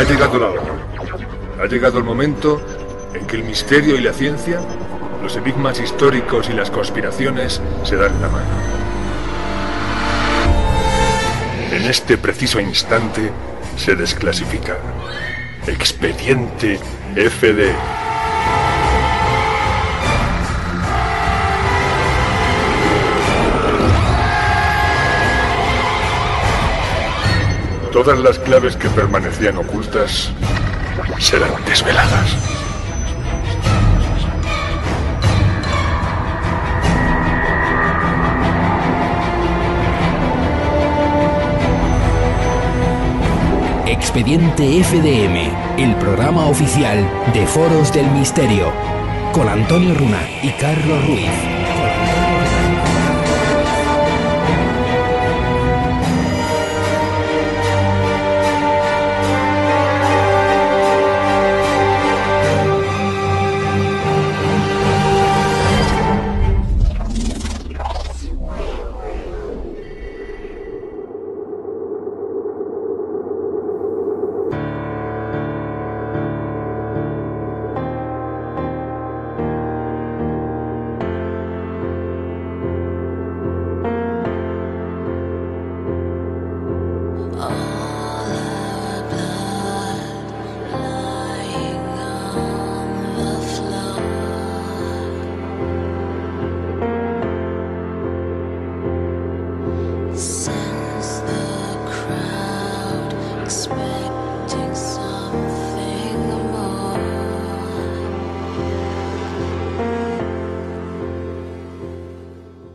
Ha llegado la hora. Ha llegado el momento en que el misterio y la ciencia, los enigmas históricos y las conspiraciones se dan la mano. En este preciso instante se desclasifica Expediente FD. Todas las claves que permanecían ocultas serán desveladas. Expediente FDM, el programa oficial de Foros del Misterio, con Antonio Runa y Carlos Ruiz.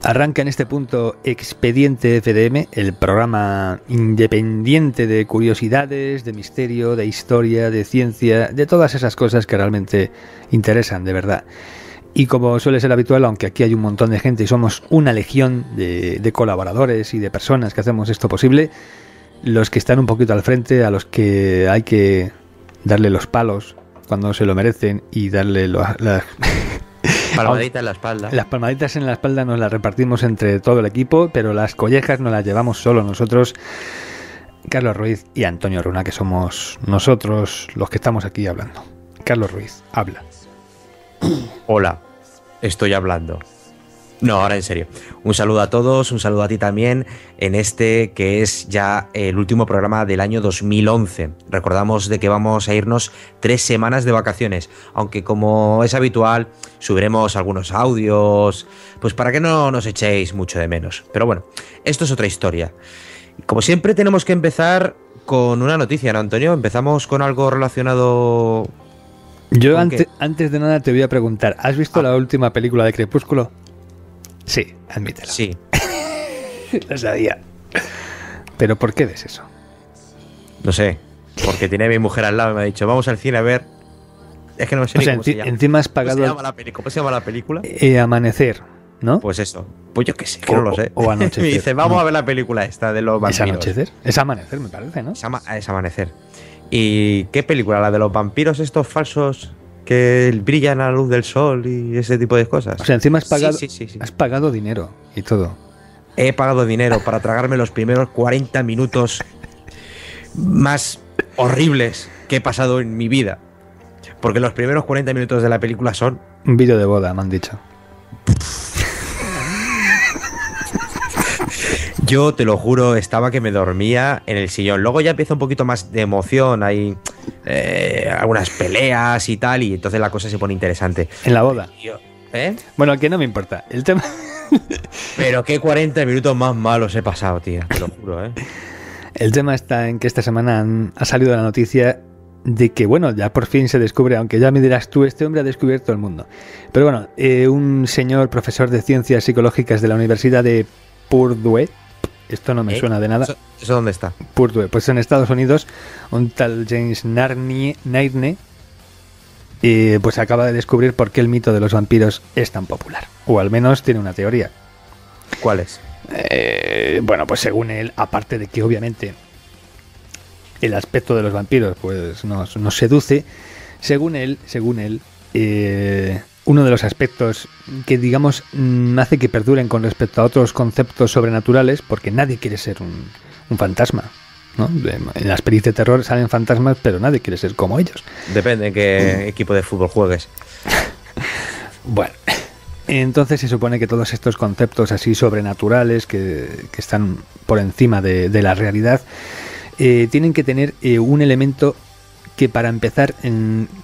Arranca en este punto Expediente FDM, el programa independiente de curiosidades, de misterio, de historia, de ciencia, de todas esas cosas que realmente interesan, de verdad. Y como suele ser habitual, aunque aquí hay un montón de gente y somos una legión de colaboradores y de personas que hacemos esto posible, los que están un poquito al frente, a los que hay que darle los palos cuando se lo merecen y darle palmaditas en la espalda. Las palmaditas en la espalda nos las repartimos entre todo el equipo, pero las collejas nos las llevamos solo nosotros, Carlos Ruiz y Antonio Runa, que somos nosotros los que estamos aquí hablando. Carlos Ruiz, habla. Hola, estoy hablando. No, ahora en serio. Un saludo a todos, un saludo a ti también en este que es ya el último programa del año 2011. Recordamos de que vamos a irnos 3 semanas de vacaciones, aunque como es habitual subiremos algunos audios, pues para que no nos echéis mucho de menos. Pero bueno, esto es otra historia. Como siempre tenemos que empezar con una noticia, ¿no, Antonio? Empezamos con algo relacionado... Yo antes de nada te voy a preguntar, ¿has visto la última película de Crepúsculo? Sí, admítelo. Sí. Lo sabía. ¿Pero por qué ves eso? No sé, porque tiene a mi mujer al lado y me ha dicho, vamos al cine a ver... Es que no me sé ni cómo se llama. Encima has pagado... ¿Cómo se llama la película? Amanecer, ¿no? Pues eso. Pues yo qué sé, que no lo sé. O Anochecer. Me dice, vamos a ver la película esta de los vampiros. ¿Es Anochecer? Es Amanecer, me parece, ¿no? Es Amanecer. ¿Y qué película? ¿La de los vampiros estos falsos que brillan a la luz del sol y ese tipo de cosas? O sea, encima has pagado, sí. Has pagado dinero y todo. He pagado dinero para tragarme los primeros 40 minutos más horribles que he pasado en mi vida. Porque los primeros 40 minutos de la película son... Un vídeo de boda, me han dicho. Yo, te lo juro, estaba que me dormía en el sillón. Luego ya empieza un poquito más de emoción, hay algunas peleas y tal, y entonces la cosa se pone interesante. En la boda. ¿Eh? Bueno, que no me importa. El tema... Pero qué 40 minutos más malos he pasado, tío, te lo juro, ¿eh? El tema está en que esta semana ha salido la noticia de que, bueno, ya por fin se descubre, aunque ya me dirás tú, este hombre ha descubierto el mundo. Pero bueno, un señor profesor de ciencias psicológicas de la Universidad de Purdue, esto no me suena de nada. ¿Eso dónde está? Purdue, pues en Estados Unidos, un tal James Nairne, pues acaba de descubrir por qué el mito de los vampiros es tan popular. O al menos tiene una teoría. ¿Cuál es? Bueno, pues según él, aparte de que obviamente el aspecto de los vampiros pues nos seduce, según él, uno de los aspectos que, digamos, hace que perduren con respecto a otros conceptos sobrenaturales, porque nadie quiere ser un fantasma. ¿no? En las pelis de terror salen fantasmas, pero nadie quiere ser como ellos. Depende de qué equipo de fútbol juegues. Bueno, entonces se supone que todos estos conceptos así sobrenaturales que están por encima de la realidad tienen que tener un elemento que, para empezar,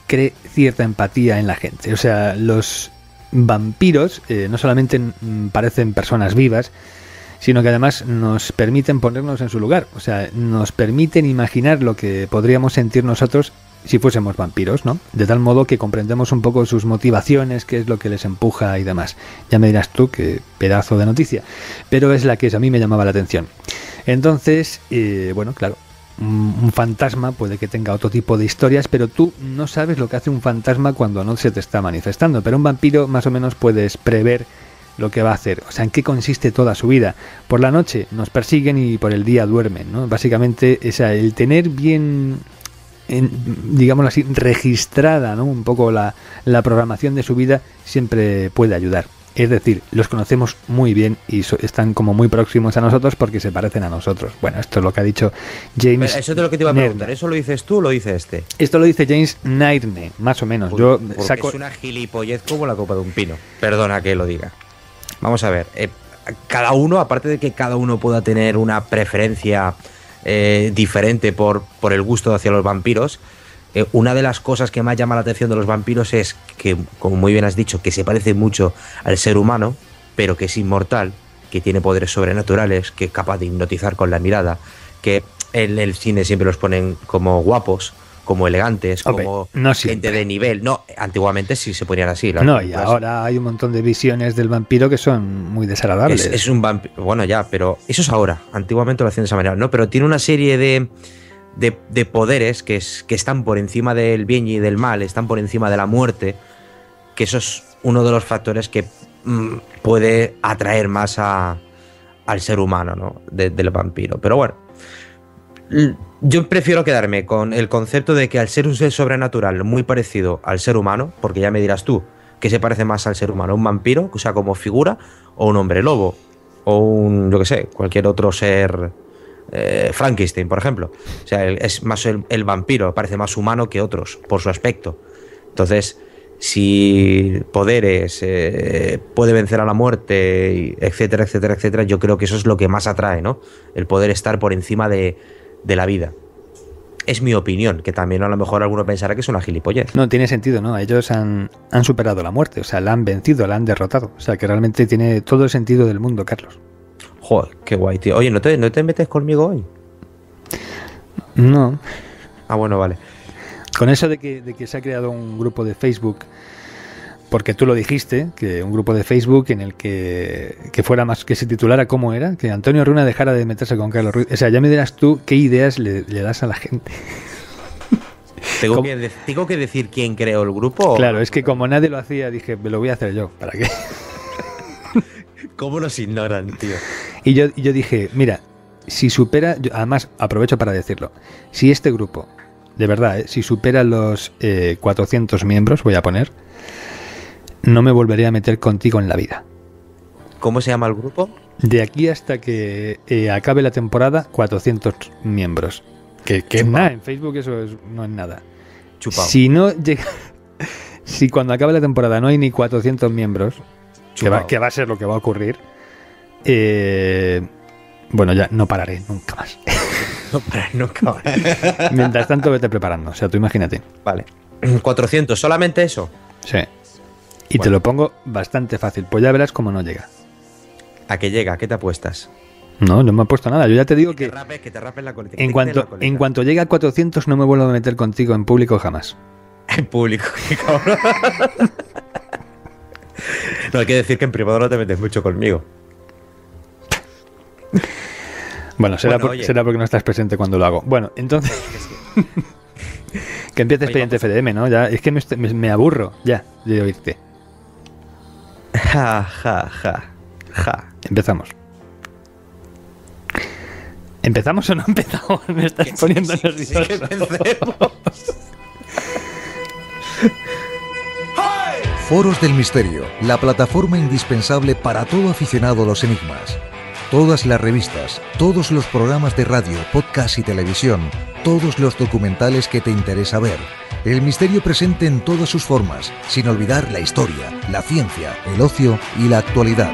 cree cierta empatía en la gente. O sea, los vampiros no solamente parecen personas vivas, sino que además nos permiten ponernos en su lugar. O sea, nos permiten imaginar lo que podríamos sentir nosotros si fuésemos vampiros, ¿no? De tal modo que comprendemos un poco sus motivaciones, qué es lo que les empuja y demás. Ya me dirás tú qué pedazo de noticia, pero es la que a mí me llamaba la atención. Entonces, bueno, claro, un fantasma puede que tenga otro tipo de historias, pero tú no sabes lo que hace un fantasma cuando no se te está manifestando. Pero un vampiro más o menos puedes prever lo que va a hacer, o sea, en qué consiste toda su vida. Por la noche nos persiguen y por el día duermen, ¿no? Básicamente, el tener bien, digámoslo así, registrada, ¿no?, un poco la programación de su vida siempre puede ayudar. Es decir, los conocemos muy bien y están como muy próximos a nosotros porque se parecen a nosotros. Bueno, esto es lo que ha dicho James. Pero eso es lo que te iba a preguntar. ¿Eso lo dices tú o lo dice este? Esto lo dice James Nairne, más o menos. Porque es una gilipollez como la copa de un pino. Perdona que lo diga. Vamos a ver. Cada uno, aparte de que cada uno pueda tener una preferencia diferente por el gusto hacia los vampiros, una de las cosas que más llama la atención de los vampiros es que, como muy bien has dicho, que se parece mucho al ser humano, pero que es inmortal, que tiene poderes sobrenaturales, que es capaz de hipnotizar con la mirada, que en el cine siempre los ponen como guapos, como elegantes, como gente de nivel. No, antiguamente sí se ponían así. No, y ahora hay un montón de visiones del vampiro que son muy desagradables. Es un vampiro, bueno, ya, pero eso es ahora. Antiguamente lo hacían de esa manera, ¿no? Pero tiene una serie de poderes que están por encima del bien y del mal, están por encima de la muerte, que eso es uno de los factores que puede atraer más al ser humano, ¿no?, del vampiro. Pero bueno, yo prefiero quedarme con el concepto de que, al ser un ser sobrenatural muy parecido al ser humano, porque ya me dirás tú que se parece más al ser humano, un vampiro, o sea, como figura, o un hombre lobo, o un, yo que sé, cualquier otro ser, Frankenstein, por ejemplo. O sea, es más el vampiro, parece más humano que otros por su aspecto. Entonces, si poderes, puede vencer a la muerte, etcétera, etcétera, etcétera, yo creo que eso es lo que más atrae, ¿no? El poder estar por encima de la vida. Es mi opinión, que también a lo mejor alguno pensará que es una gilipollez. No, tiene sentido, ¿no? Ellos han superado la muerte, o sea, la han vencido, la han derrotado. O sea, que realmente tiene todo el sentido del mundo, Carlos. Joder, qué guay, tío. Oye, ¿no te metes conmigo hoy? No. Ah, bueno, vale. Con eso de que se ha creado un grupo de Facebook, porque tú lo dijiste, que un grupo de Facebook en el que fuera más, que se titulara, ¿cómo era? Que Antonio Runa dejara de meterse con Carlos Ruiz. O sea, ya me dirás tú qué ideas le das a la gente. ¿Tengo que decir quién creó el grupo? Claro, es que como nadie lo hacía, dije, me lo voy a hacer yo. ¿Para qué? ¿Cómo nos ignoran, tío? Y yo dije, mira, si supera, además aprovecho para decirlo, si este grupo, de verdad, si supera los 400 miembros, voy a poner, no me volveré a meter contigo en la vida. ¿Cómo se llama el grupo? De aquí hasta que acabe la temporada, 400 miembros. Que es nada, en Facebook eso no es nada. Chupao. Si no llega, si cuando acabe la temporada no hay ni 400 miembros, que va a ser lo que va a ocurrir, bueno, ya no pararé nunca más. No pararé nunca más. Mientras tanto, vete preparando. O sea, tú imagínate. Vale. 400, ¿solamente eso? Sí. Y bueno, te lo pongo bastante fácil. Pues ya verás cómo no llega. ¿A qué llega? ¿Qué te apuestas? No me he puesto nada. Yo ya te digo que te rapes la coleta. En cuanto llegue a 400 no me vuelvo a meter contigo en público jamás. En público, qué cabrón. No, hay que decir que en privado no te metes mucho conmigo. Bueno, será porque no estás presente cuando lo hago. Bueno, entonces que empiece Expediente FDM, ¿no? Ya, es que me aburro ya de oírte. Ja. Empezamos. ¿Empezamos o no empezamos? Me estás poniendo nervioso. Sí, empecemos. Foros del Misterio, la plataforma indispensable para todo aficionado a los enigmas. Todas las revistas, todos los programas de radio, podcast y televisión, todos los documentales que te interesa ver. El misterio presente en todas sus formas, sin olvidar la historia, la ciencia, el ocio y la actualidad.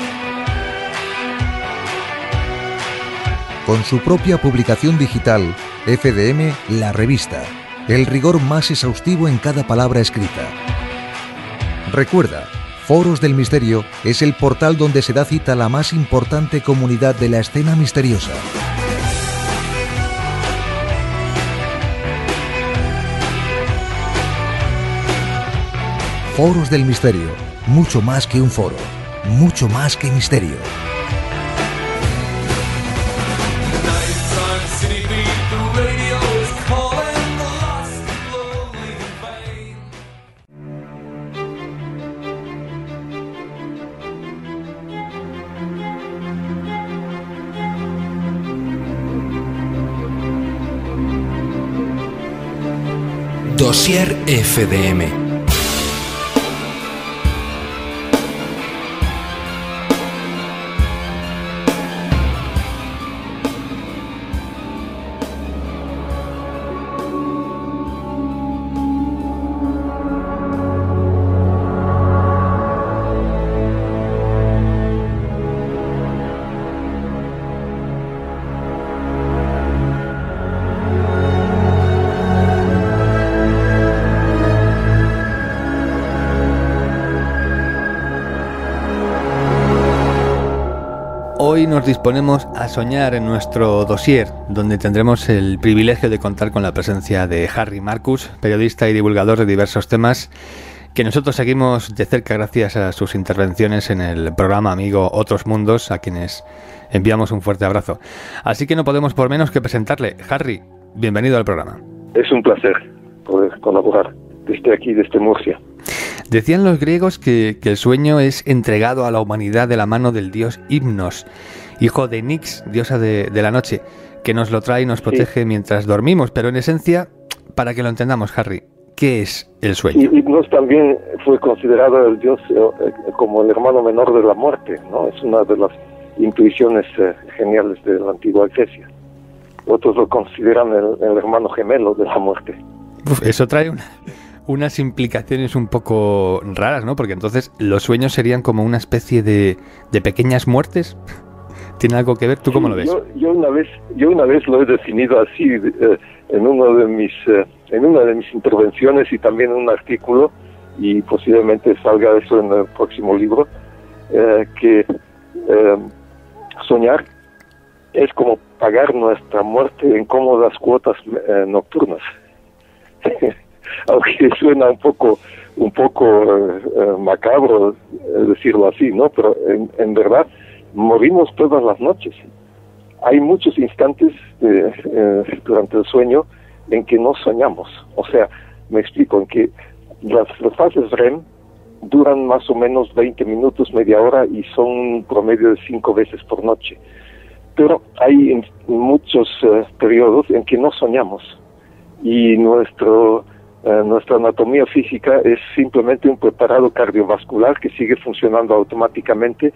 Con su propia publicación digital, FDM, la revista. El rigor más exhaustivo en cada palabra escrita. Recuerda, Foros del Misterio es el portal donde se da cita a la más importante comunidad de la escena misteriosa. Foros del Misterio, mucho más que un foro, mucho más que misterio. Dossier FDM. Hoy nos disponemos a soñar en nuestro dossier, donde tendremos el privilegio de contar con la presencia de Harry Marcus, periodista y divulgador de diversos temas, que nosotros seguimos de cerca gracias a sus intervenciones en el programa amigo Otros Mundos, a quienes enviamos un fuerte abrazo. Así que no podemos por menos que presentarle. Harry, bienvenido al programa. Es un placer poder colaborar desde aquí, desde Murcia. Decían los griegos que el sueño es entregado a la humanidad de la mano del dios Hipnos, hijo de Nix, diosa de la noche, que nos lo trae y nos protege mientras dormimos. Pero en esencia, para que lo entendamos, Harry, ¿qué es el sueño? Y Hipnos también fue considerado el dios como el hermano menor de la muerte, ¿no? Es una de las intuiciones geniales de la antigua Grecia. Otros lo consideran el hermano gemelo de la muerte. Eso trae unas implicaciones un poco raras, ¿no? Porque entonces los sueños serían como una especie de pequeñas muertes. ¿Tiene algo que ver? ¿Tú cómo lo ves? Yo una vez lo he definido así en una de mis intervenciones y también en un artículo, y posiblemente salga eso en el próximo libro, que soñar es como pagar nuestra muerte en cómodas cuotas nocturnas. Aunque suena un poco macabro decirlo así, ¿no? Pero en verdad morimos todas las noches. Hay muchos instantes durante el sueño en que no soñamos. O sea, me explico, en que las fases REM duran más o menos 20 minutos, media hora, y son un promedio de 5 veces por noche. Pero hay muchos periodos en que no soñamos, y nuestra anatomía física es simplemente un preparado cardiovascular que sigue funcionando automáticamente,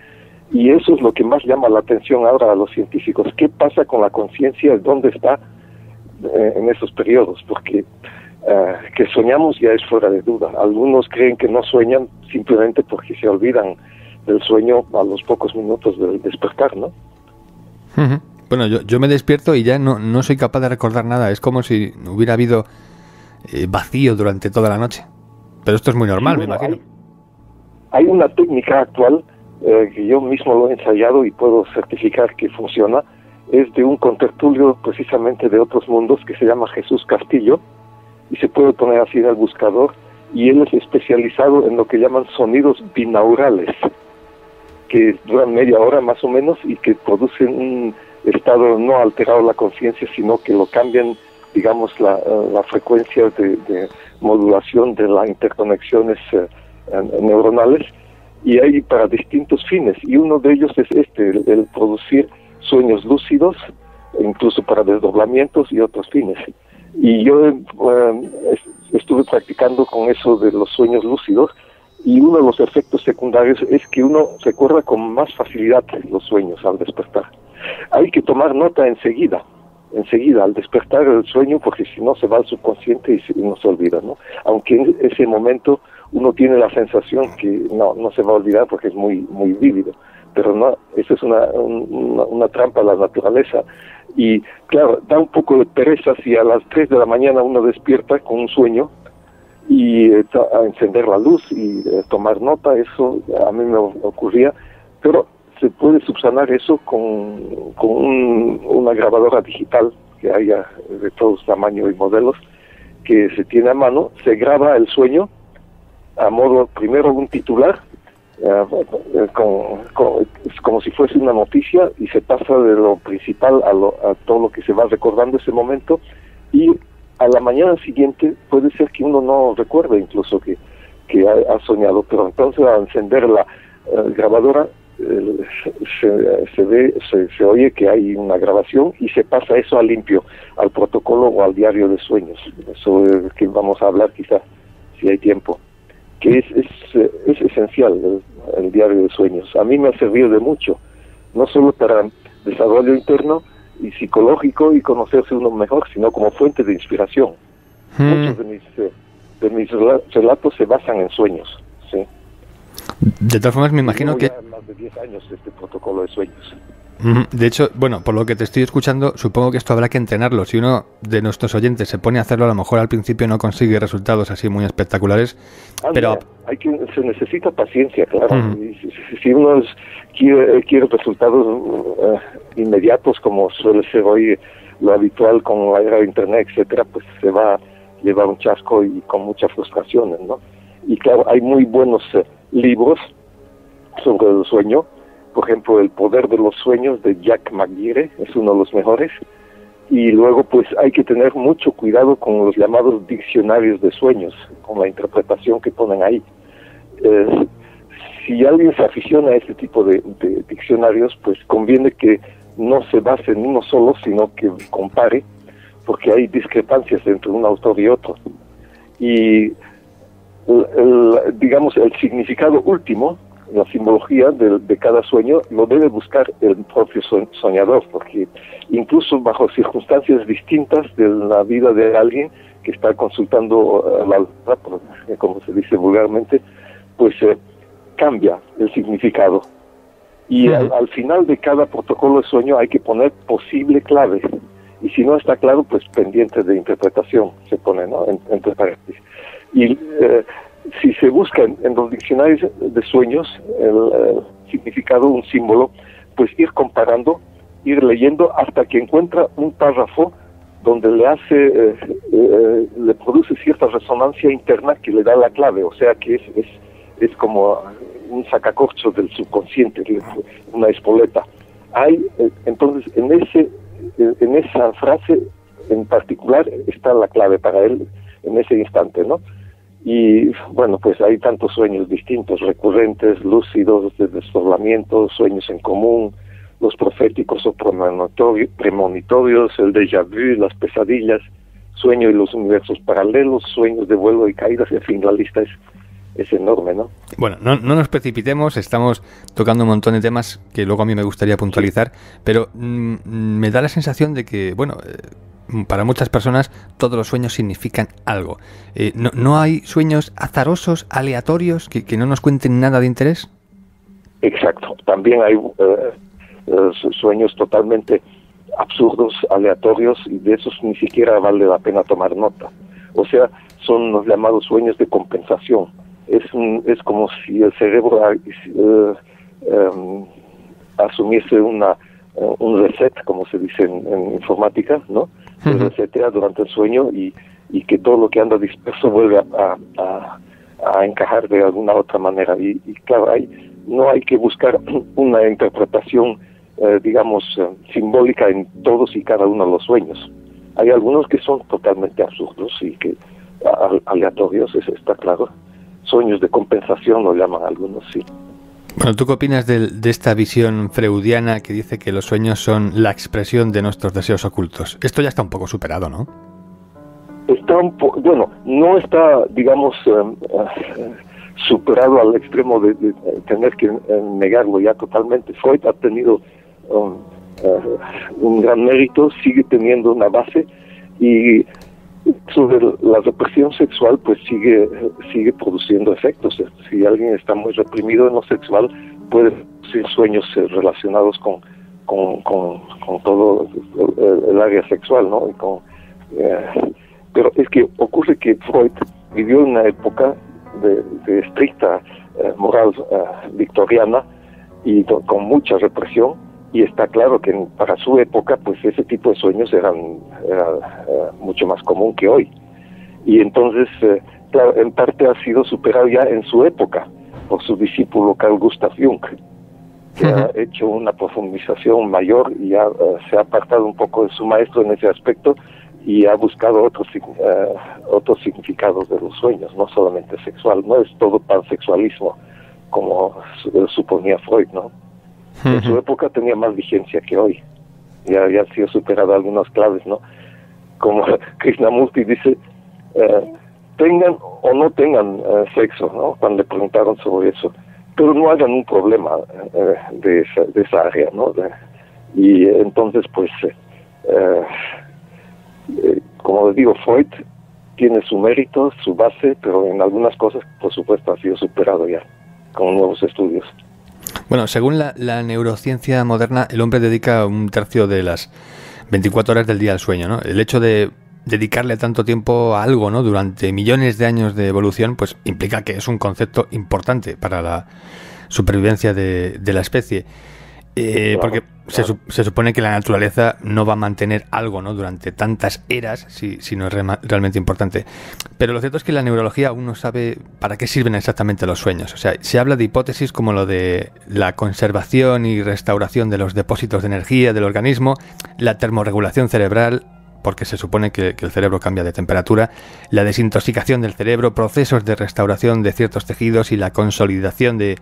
y eso es lo que más llama la atención ahora a los científicos. ¿Qué pasa con la conciencia? ¿Dónde está en esos periodos? Porque que soñamos ya es fuera de duda. Algunos creen que no sueñan simplemente porque se olvidan del sueño a los pocos minutos del despertar, ¿no? Uh-huh. Bueno, yo me despierto y ya no soy capaz de recordar nada. Es como si hubiera habido vacío durante toda la noche. Pero esto es muy normal, me imagino. Hay una técnica actual que yo mismo lo he ensayado y puedo certificar que funciona. Es de un contertulio precisamente de Otros Mundos que se llama Jesús Castillo, y se puede poner así en el buscador, y él es especializado en lo que llaman sonidos binaurales, que duran media hora más o menos y que producen un estado no alterado de la conciencia, sino que lo cambian, digamos, la frecuencia de modulación de las interconexiones neuronales, y hay para distintos fines, y uno de ellos es el producir sueños lúcidos, incluso para desdoblamientos y otros fines. Y yo estuve practicando con eso de los sueños lúcidos, y uno de los efectos secundarios es que uno recuerda con más facilidad los sueños al despertar. Hay que tomar nota enseguida al despertar del sueño, porque si no se va al subconsciente y no se olvida, ¿no? Aunque en ese momento uno tiene la sensación que no se va a olvidar porque es muy muy vívido, pero no, eso es una trampa a la naturaleza. Y claro, da un poco de pereza si a las 3 de la mañana uno despierta con un sueño y a encender la luz y tomar nota. Eso a mí me ocurría, pero se puede subsanar eso con una grabadora digital que haya de todos tamaños y modelos, que se tiene a mano. Se graba el sueño a modo, primero un titular, como si fuese una noticia, y se pasa de lo principal a todo lo que se va recordando ese momento, y a la mañana siguiente puede ser que uno no recuerde incluso que ha soñado, pero entonces al encender la grabadora se oye que hay una grabación y se pasa eso a limpio al protocolo o al diario de sueños. Eso es que vamos a hablar quizás si hay tiempo, que es esencial el diario de sueños. A mí me ha servido de mucho, no solo para desarrollo interno y psicológico y conocerse uno mejor, sino como fuente de inspiración. Muchos de mis relatos se basan en sueños, ¿sí? De todas formas, me imagino que... más de 10 años este protocolo de sueños. De hecho, bueno, por lo que te estoy escuchando, supongo que esto habrá que entrenarlo. Si uno de nuestros oyentes se pone a hacerlo, a lo mejor al principio no consigue resultados así muy espectaculares, pero... se necesita paciencia, claro. Si uno quiere resultados inmediatos, como suele ser hoy lo habitual con la era de Internet, etcétera, pues se va a llevar un chasco y con muchas frustraciones, ¿no? Y claro, hay muy buenos libros sobre el sueño. Por ejemplo, El poder de los sueños de Jack McGirre es uno de los mejores. Y luego pues hay que tener mucho cuidado con los llamados diccionarios de sueños, con la interpretación que ponen ahí. Si alguien se aficiona a este tipo de diccionarios, pues conviene que no se base en uno solo, sino que compare, porque hay discrepancias entre un autor y otro. Y digamos, el significado último, la simbología de cada sueño, lo debe buscar el propio soñador, porque incluso bajo circunstancias distintas de la vida de alguien que está consultando la alma, como se dice vulgarmente, pues cambia el significado. Y al final de cada protocolo de sueño hay que poner posible clave, y si no está claro, pues pendiente de interpretación se pone, ¿no? Entre paréntesis. Y si se busca en los diccionarios de sueños el significado, un símbolo, pues ir comparando, ir leyendo hasta que encuentra un párrafo donde le produce cierta resonancia interna que le da la clave, o sea que es como un sacacorcho del subconsciente, una espoleta. Entonces en esa frase en particular está la clave para él en ese instante, ¿no? Y bueno, pues hay tantos sueños distintos, recurrentes, lúcidos, de desdoblamiento, sueños en común, los proféticos o premonitorios, el déjà vu, las pesadillas, sueño y los universos paralelos, sueños de vuelo y caídas, en fin, la lista es enorme, ¿no? Bueno, no nos precipitemos, estamos tocando un montón de temas que luego a mí me gustaría puntualizar, pero me da la sensación de que, bueno, para muchas personas todos los sueños significan algo. ¿No hay sueños azarosos, aleatorios, que no nos cuenten nada de interés? Exacto, también hay sueños totalmente absurdos, aleatorios, y de esos ni siquiera vale la pena tomar nota. O sea, son los llamados sueños de compensación. Es como si el cerebro asumiese un reset, como se dice en informática, ¿no? Se resetea durante el sueño y que todo lo que anda disperso vuelve a encajar de alguna otra manera. Y claro, no hay que buscar una interpretación, digamos, simbólica en todos y cada uno de los sueños. Hay algunos que son totalmente absurdos y que aleatorios, eso está claro. Sueños de compensación lo llaman algunos, sí. Bueno, ¿tú qué opinas de esta visión freudiana que dice que los sueños son la expresión de nuestros deseos ocultos? Esto ya está un poco superado, ¿no? Bueno, no está, digamos, superado al extremo de tener que negarlo ya totalmente. Freud ha tenido un gran mérito, sigue teniendo una base, y sobre la represión sexual pues sigue produciendo efectos. Si alguien está muy reprimido en lo sexual, puede producir sueños relacionados con todo el área sexual, ¿no? Pero es que ocurre que Freud vivió en una época de estricta moral victoriana y con mucha represión, y está claro que para su época pues ese tipo de sueños era mucho más común que hoy, y entonces claro, en parte ha sido superado ya en su época por su discípulo Carl Gustav Jung, que ha hecho una profundización mayor y ya se ha apartado un poco de su maestro en ese aspecto y ha buscado otros significados de los sueños, no solamente sexual. No es todo pansexualismo como suponía Freud, ¿no? En su época tenía más vigencia que hoy. Ya ha sido superado algunas claves, ¿no? Como Krishnamurti dice, tengan o no tengan sexo, ¿no? Cuando le preguntaron sobre eso, pero no hagan un problema de esa área, ¿no? Y entonces, pues, como les digo, Freud tiene su mérito, su base, pero en algunas cosas, por supuesto, ha sido superado ya con nuevos estudios. Bueno, según la neurociencia moderna, el hombre dedica 1/3 de las 24 horas del día al sueño, ¿no? El hecho de dedicarle tanto tiempo a algo, ¿no?, durante millones de años de evolución, pues implica que es un concepto importante para la supervivencia de la especie. Porque se supone que la naturaleza no va a mantener algo, ¿no?, durante tantas eras si no es realmente importante. Pero lo cierto es que la neurología aún no sabe para qué sirven exactamente los sueños. O sea, se habla de hipótesis como lo de la conservación y restauración de los depósitos de energía del organismo, la termorregulación cerebral, porque se supone que el cerebro cambia de temperatura, la desintoxicación del cerebro, procesos de restauración de ciertos tejidos y la consolidación de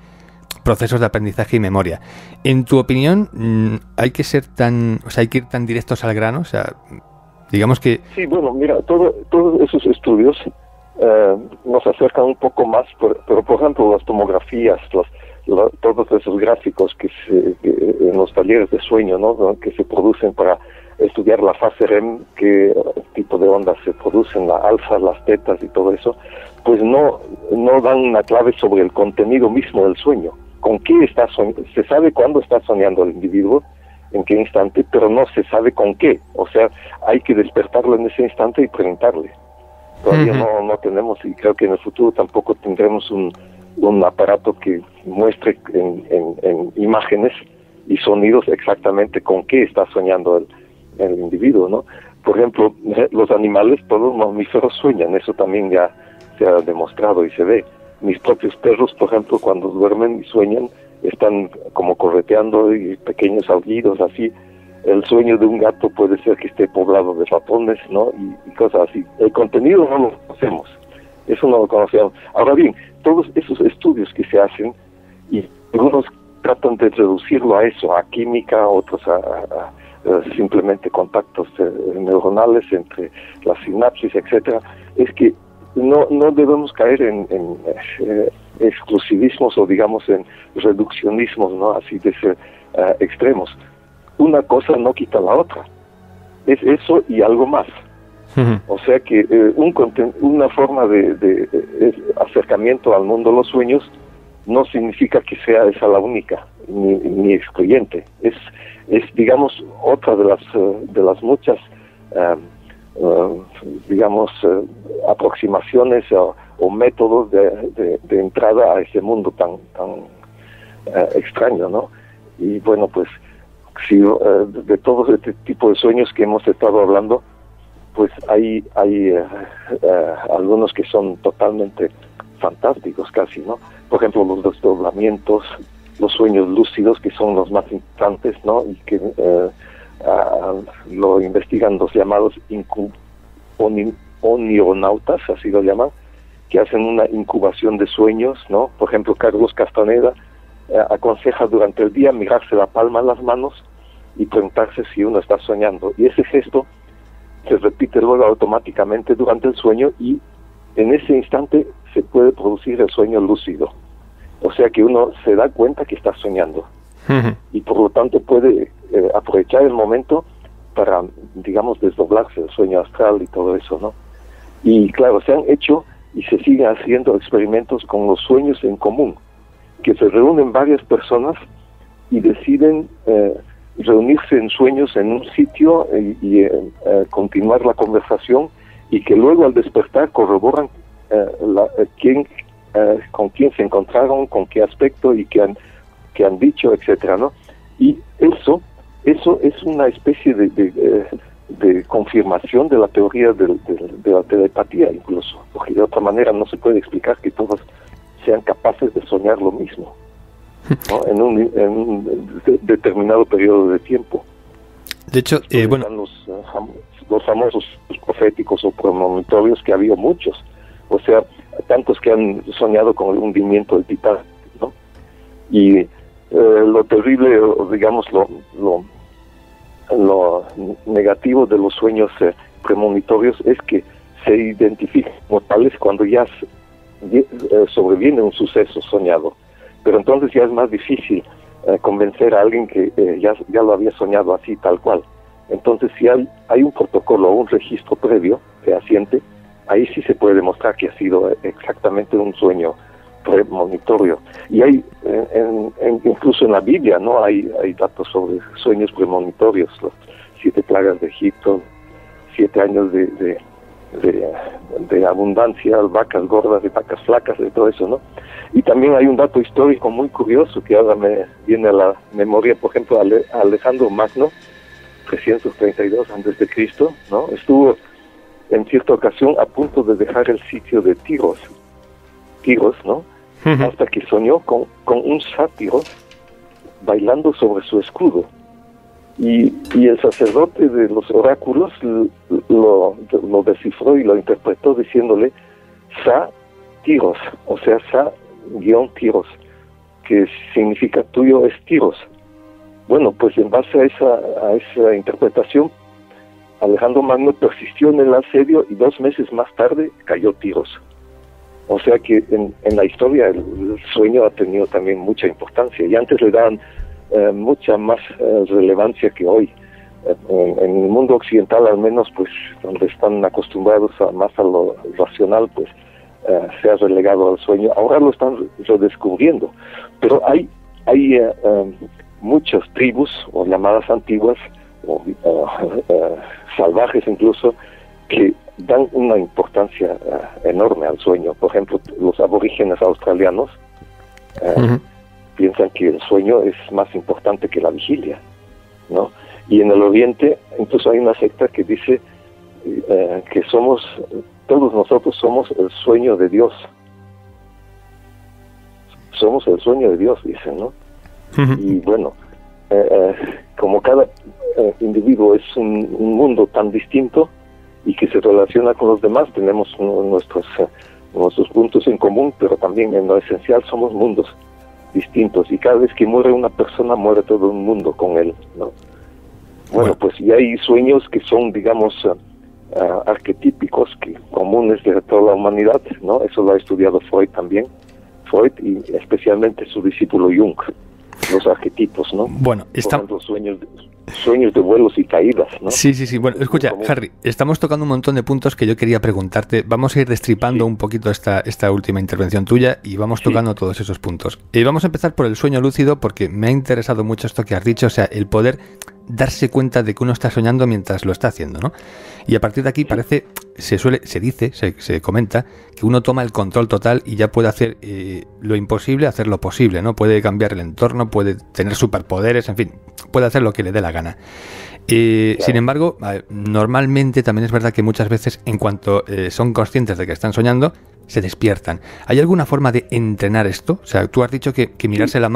procesos de aprendizaje y memoria. En tu opinión, hay que ir tan directos al grano, o sea, digamos que... Sí, bueno, mira, todos esos estudios nos acercan un poco más, pero por ejemplo las tomografías, todos esos gráficos que en los talleres de sueño, ¿no?, que se producen para estudiar la fase REM, qué tipo de ondas se producen, la alfa, las tetas y todo eso, pues no dan una clave sobre el contenido mismo del sueño. ¿Con qué está soñando? Se sabe cuándo está soñando el individuo, en qué instante, pero no se sabe con qué. O sea, hay que despertarlo en ese instante y preguntarle. Todavía no tenemos, y creo que en el futuro tampoco tendremos un aparato que muestre en imágenes y sonidos exactamente con qué está soñando el individuo, ¿no? Por ejemplo, los animales, todos los mamíferos sueñan, eso también ya se ha demostrado y se ve. Mis propios perros, por ejemplo, cuando duermen y sueñan, están como correteando y pequeños aullidos así. El sueño de un gato puede ser que esté poblado de ratones, ¿no? Y cosas así. El contenido no lo conocemos, eso no lo conocemos. Ahora bien, todos esos estudios que se hacen, y algunos tratan de reducirlo a eso, a química, otros a simplemente contactos neuronales entre las sinapsis, etcétera, es que no debemos caer en exclusivismos o digamos en reduccionismos, ¿no?, así de ser extremos. Una cosa no quita la otra, es eso y algo más. O sea que una forma de acercamiento al mundo de los sueños no significa que sea esa la única ni excluyente, es digamos otra de las muchas digamos aproximaciones o métodos de entrada a ese mundo tan extraño, ¿no? Y bueno, pues si de todos este tipo de sueños que hemos estado hablando, pues hay algunos que son totalmente fantásticos casi, ¿no? Por ejemplo, los desdoblamientos, los sueños lúcidos, que son los más importantes, ¿no? Y que lo investigan los llamados onionautas, así lo llaman, que hacen una incubación de sueños, ¿no? Por ejemplo, Carlos Castaneda aconseja durante el día mirarse la palma en las manos y preguntarse si uno está soñando. Y ese gesto se repite luego automáticamente durante el sueño y en ese instante se puede producir el sueño lúcido. O sea que uno se da cuenta que está soñando y por lo tanto puede aprovechar el momento para, digamos, desdoblarse el sueño astral y todo eso, ¿no? Y claro, se han hecho y se siguen haciendo experimentos con los sueños en común, que se reúnen varias personas y deciden reunirse en sueños en un sitio y continuar la conversación, y que luego al despertar corroboran con quién se encontraron, con qué aspecto y qué han dicho, etcétera, ¿no? Y eso es una especie de confirmación de la teoría de la telepatía, incluso, porque de otra manera no se puede explicar que todos sean capaces de soñar lo mismo, ¿no? en un determinado periodo de tiempo. De hecho, bueno, los famosos proféticos o premonitorios, que ha habido muchos, o sea, tantos que han soñado con el hundimiento del Titanic, ¿no? Y lo terrible, o digamos, lo negativo de los sueños premonitorios es que se identifican como tales cuando ya sobreviene un suceso soñado, pero entonces ya es más difícil convencer a alguien que ya lo había soñado así, tal cual. Entonces, si hay un protocolo o un registro previo fehaciente, ahí sí se puede demostrar que ha sido exactamente un sueño premonitorio. Y hay, incluso en la Biblia, ¿no? Hay datos sobre sueños premonitorios, las 7 plagas de Egipto, 7 años de abundancia, vacas gordas, de vacas flacas, de todo eso, ¿no? Y también hay un dato histórico muy curioso que ahora me viene a la memoria, por ejemplo, Alejandro Magno, 332 a.C., ¿no? Estuvo en cierta ocasión a punto de dejar el sitio de Tiros, ¿no? Hasta que soñó con un sátiro bailando sobre su escudo. Y el sacerdote de los oráculos lo descifró y lo interpretó diciéndole Sa-Tiros, o sea, Sa-Tiros, que significa tuyo es Tiros. Bueno, pues en base a esa interpretación, Alejandro Magno persistió en el asedio y 2 meses más tarde cayó Tiros. O sea que en la historia el sueño ha tenido también mucha importancia, y antes le daban mucha más relevancia que hoy. En el mundo occidental, al menos, pues donde están acostumbrados más a lo racional, pues se ha relegado al sueño. Ahora lo están redescubriendo, pero hay muchas tribus, o llamadas antiguas, o salvajes incluso, que dan una importancia enorme al sueño. Por ejemplo, los aborígenes australianos piensan que el sueño es más importante que la vigilia, ¿no? Y en el Oriente incluso hay una secta que dice que todos nosotros somos el sueño de Dios. Somos el sueño de Dios, dicen, ¿no? Y bueno, como cada individuo es un mundo tan distinto y que se relaciona con los demás, tenemos nuestros puntos en común, pero también en lo esencial somos mundos distintos, y cada vez que muere una persona muere todo un mundo con él, ¿no? Bueno, pues y hay sueños que son, digamos, arquetípicos, que comunes de toda la humanidad, ¿no? Eso lo ha estudiado Freud también, Freud y especialmente su discípulo Jung, los arquetipos, ¿no? Bueno, por ejemplo, sueños de vuelos y caídas, ¿no? Sí. Bueno, escucha, Harry, estamos tocando un montón de puntos que yo quería preguntarte. Vamos a ir destripando un poquito esta última intervención tuya y vamos tocando todos esos puntos. Y vamos a empezar por el sueño lúcido, porque me ha interesado mucho esto que has dicho, o sea, el poder darse cuenta de que uno está soñando mientras lo está haciendo, ¿no? Y a partir de aquí se comenta que uno toma el control total y ya puede hacer lo imposible, hacer lo posible, ¿no? Puede cambiar el entorno, puede tener superpoderes, en fin, puede hacer lo que le dé la gana. Claro. Sin embargo, normalmente también es verdad que muchas veces, en cuanto son conscientes de que están soñando, se despiertan. ¿Hay alguna forma de entrenar esto? O sea, tú has dicho que mirarse la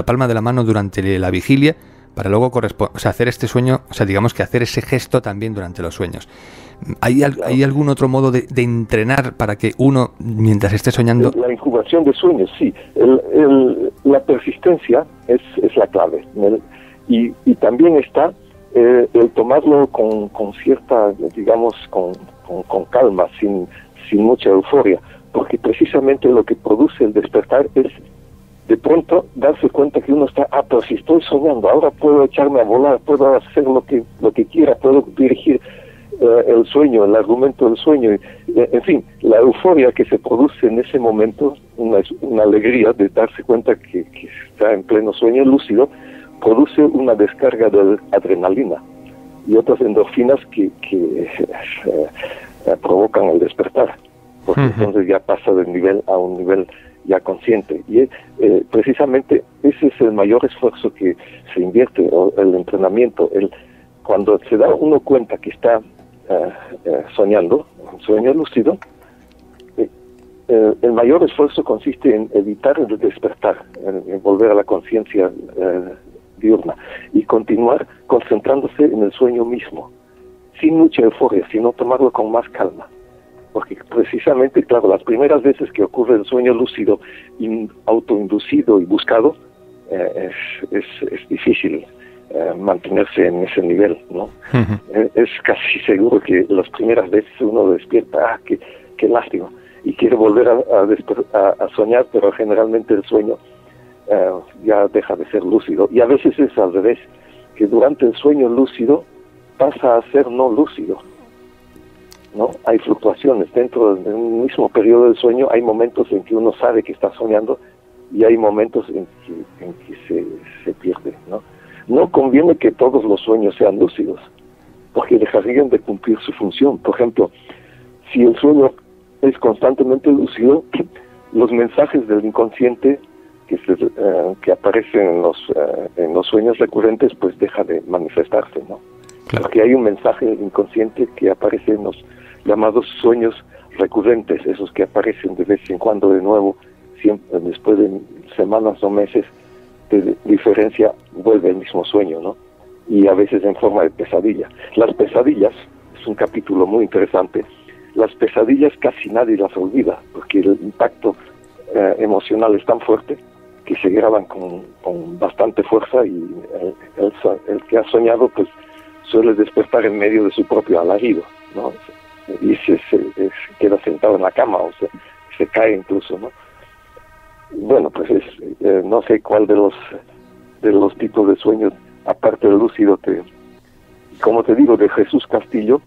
palma de la mano durante la vigilia, para luego hacer este sueño, o sea, digamos que hacer ese gesto también durante los sueños. ¿Hay algún otro modo de entrenar para que uno, mientras esté soñando... La incubación de sueños, sí. La persistencia es la clave. Y también está el tomarlo con cierta, digamos, con calma, sin mucha euforia. Porque precisamente lo que produce el despertar es de pronto darse cuenta que uno está, pero si estoy soñando, ahora puedo echarme a volar, puedo hacer lo que quiera, puedo dirigir el sueño, el argumento del sueño, en fin, la euforia que se produce en ese momento, una alegría de darse cuenta que está en pleno sueño lúcido, produce una descarga de adrenalina y otras endorfinas que provocan el despertar, porque entonces ya pasa de nivel a un nivel ya consciente. Y precisamente ese es el mayor esfuerzo que se invierte, o el entrenamiento. Cuando se da uno cuenta que está soñando, un sueño lúcido, el mayor esfuerzo consiste en evitar el despertar, en volver a la conciencia diurna y continuar concentrándose en el sueño mismo, sin mucha euforia, sino tomarlo con más calma. Porque precisamente, claro, las primeras veces que ocurre el sueño lúcido autoinducido y buscado, es difícil mantenerse en ese nivel, ¿no? Es casi seguro que las primeras veces uno despierta, qué lástima, y quiere volver a soñar, pero generalmente el sueño ya deja de ser lúcido. Y a veces es al revés, que durante el sueño lúcido pasa a ser no lúcido, ¿no? Hay fluctuaciones dentro de un mismo periodo del sueño. Hay momentos en que uno sabe que está soñando y hay momentos en que se pierde, ¿no? No conviene que todos los sueños sean lúcidos, porque dejarían de cumplir su función. Por ejemplo, si el sueño es constantemente lúcido, los mensajes del inconsciente que aparecen en los sueños recurrentes, pues deja de manifestarse, ¿no? Claro. Porque hay un mensaje inconsciente que aparece en los llamados sueños recurrentes, esos que aparecen de vez en cuando de nuevo, siempre después de semanas o meses de diferencia, vuelve el mismo sueño, ¿no? Y a veces en forma de pesadilla. Las pesadillas, es un capítulo muy interesante, las pesadillas casi nadie las olvida, porque el impacto emocional es tan fuerte que se graban con bastante fuerza, y el que ha soñado pues suele despertar en medio de su propio alarido, ¿no? Y se queda sentado en la cama, o sea, se cae incluso, ¿no? Bueno, pues no sé cuál de los tipos de sueños, aparte del lúcido, como te digo, de Jesús Castillo,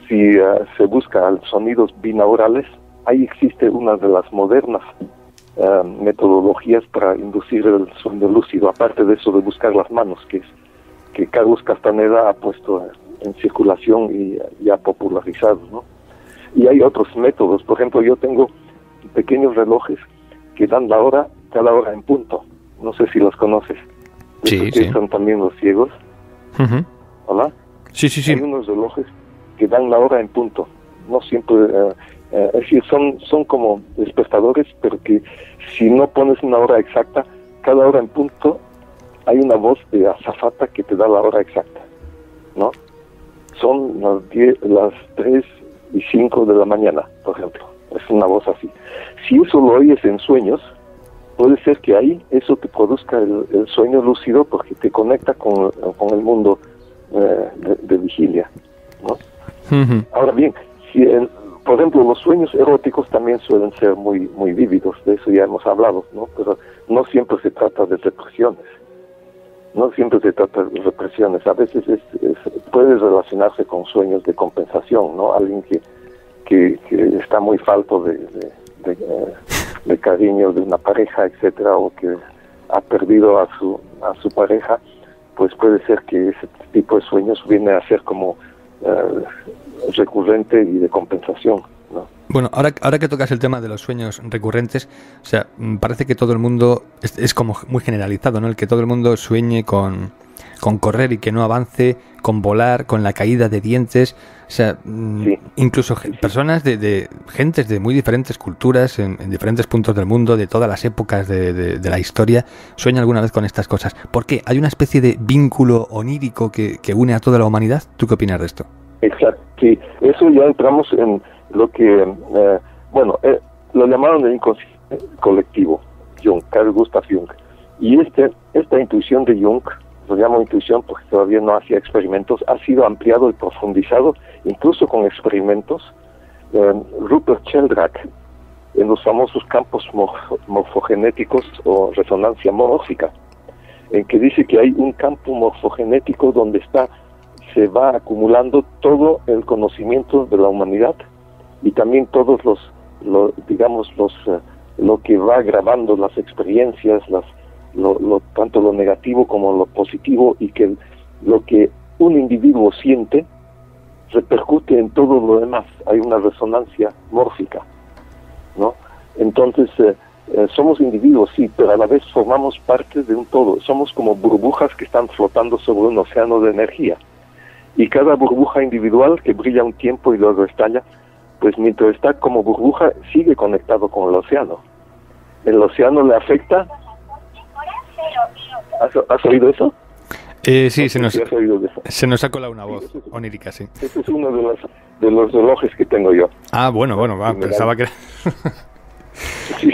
si se busca sonidos binaurales, ahí existe una de las modernas metodologías para inducir el sueño lúcido, aparte de eso de buscar las manos, que Carlos Castaneda ha puesto en circulación y ha popularizado, ¿no? Y hay otros métodos. Por ejemplo, yo tengo pequeños relojes que dan la hora cada hora en punto. No sé si los conoces. Sí, sí. Son también los ciegos. ¿Hola? Sí. Hay unos relojes que dan la hora en punto. No siempre... es decir, son como despertadores, pero que si no pones una hora exacta, cada hora en punto hay una voz de azafata que te da la hora exacta, ¿no? Son las 3:05 de la mañana, por ejemplo. Es una voz así. Si eso lo oyes en sueños, puede ser que ahí eso te produzca el sueño lúcido, porque te conecta con el mundo de vigilia, ¿no? Ahora bien, por ejemplo, los sueños eróticos también suelen ser muy, muy vívidos, de eso ya hemos hablado, ¿no? Pero no siempre se trata de represiones. A veces puede relacionarse con sueños de compensación, ¿no? Alguien que está muy falto de cariño de una pareja, etcétera, o que ha perdido a su pareja, pues puede ser que ese tipo de sueños viene a ser como recurrente y de compensación, ¿no? Bueno, ahora que tocas el tema de los sueños recurrentes, o sea, parece que todo el mundo es como muy generalizado, ¿no? El que todo el mundo sueñe con correr y que no avance, con volar, con la caída de dientes, o sea, sí. Incluso personas de gentes de muy diferentes culturas, en diferentes puntos del mundo, de todas las épocas de la historia, sueñan alguna vez con estas cosas. ¿Por qué? ¿Hay una especie de vínculo onírico que une a toda la humanidad? ¿Tú qué opinas de esto? Exacto, sí. Eso ya entramos en lo que, lo llamaron el inconsciente colectivo, Carl Gustav Jung. Y esta intuición de Jung, lo llamo intuición porque todavía no hacía experimentos, ha sido ampliado y profundizado, incluso con experimentos. Rupert Sheldrake en los famosos campos morfogenéticos o resonancia mórfica, en que dice que hay un campo morfogenético donde se va acumulando todo el conocimiento de la humanidad y también todos lo que va grabando las experiencias, tanto lo negativo como lo positivo, y que lo que un individuo siente repercute en todo lo demás. Hay una resonancia mórfica, ¿no? Entonces, somos individuos, sí, pero a la vez formamos parte de un todo. Somos como burbujas que están flotando sobre un océano de energía. Y cada burbuja individual que brilla un tiempo y luego estalla, pues mientras está como burbuja, sigue conectado con el océano. El océano le afecta. ¿Has oído eso? Sí, se nos ha colado una voz onírica, sí. Ese es uno de los relojes que tengo yo. Ah, bueno, pensaba que... Sí,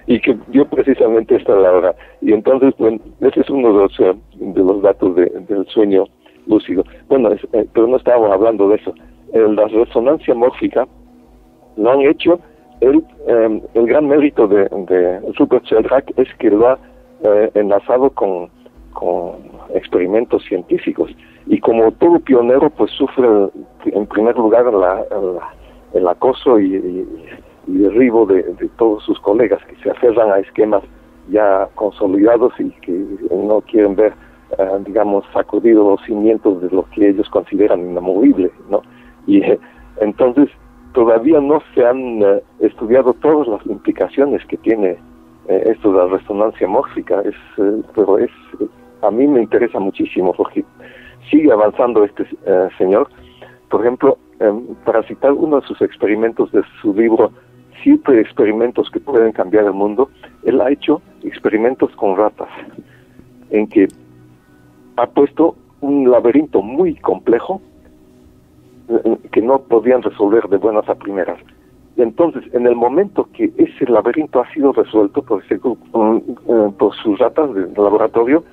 y que yo precisamente esta la hora. Y entonces, bueno, ese es uno de los datos del sueño lúcido. Bueno, pero no estábamos hablando de eso. La resonancia mórfica lo han hecho. El gran mérito de Rupert Sheldrake es que lo ha enlazado con experimentos científicos, y como todo pionero pues sufre en primer lugar el acoso y derribo de todos sus colegas, que se aferran a esquemas ya consolidados y que no quieren ver sacudidos los cimientos de lo que ellos consideran inamovible, ¿no? Y entonces todavía no se han estudiado todas las implicaciones que tiene esto de la resonancia mórfica, pero a mí me interesa muchísimo porque sigue avanzando este señor. Por ejemplo, para citar uno de sus experimentos de su libro 7 experimentos que pueden cambiar el mundo, él ha hecho experimentos con ratas, en que ha puesto un laberinto muy complejo que no podían resolver de buenas a primeras. Entonces, en el momento que ese laberinto ha sido resuelto por sus ratas del laboratorio,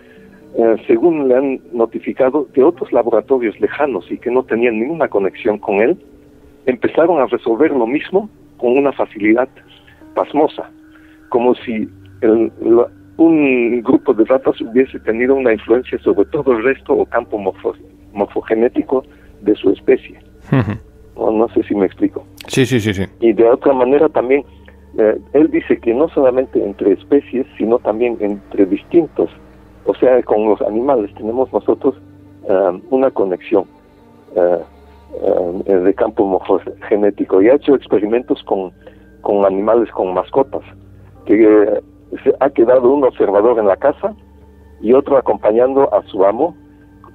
según le han notificado de otros laboratorios lejanos y que no tenían ninguna conexión con él, empezaron a resolver lo mismo con una facilidad pasmosa, como si un grupo de ratas hubiese tenido una influencia sobre todo el resto o campo morfogenético de su especie. No sé si me explico. Sí. Y de otra manera también, él dice que no solamente entre especies, sino también entre distintos. O sea, con los animales tenemos nosotros una conexión de campo morfogenético, y ha hecho experimentos con animales, con mascotas, que se ha quedado un observador en la casa y otro acompañando a su amo.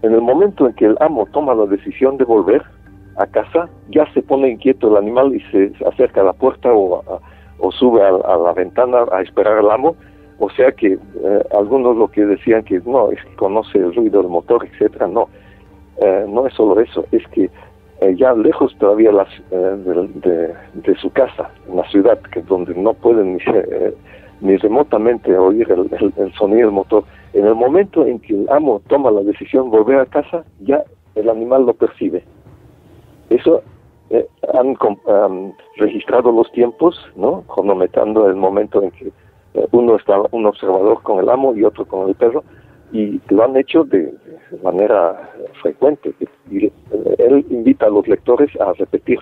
En el momento en que el amo toma la decisión de volver a casa, ya se pone inquieto el animal y se acerca a la puerta o sube a la ventana a esperar al amo. O sea que algunos lo que decían que no, es que conoce el ruido del motor, etcétera, no es solo eso, es que ya lejos todavía de su casa, en la ciudad, que donde no pueden ni remotamente oír el sonido del motor, en el momento en que el amo toma la decisión de volver a casa, ya el animal lo percibe. Eso han registrado los tiempos, ¿no? Cronometrando el momento en que uno está un observador con el amo y otro con el perro, y lo han hecho de manera frecuente. Y él invita a los lectores a repetir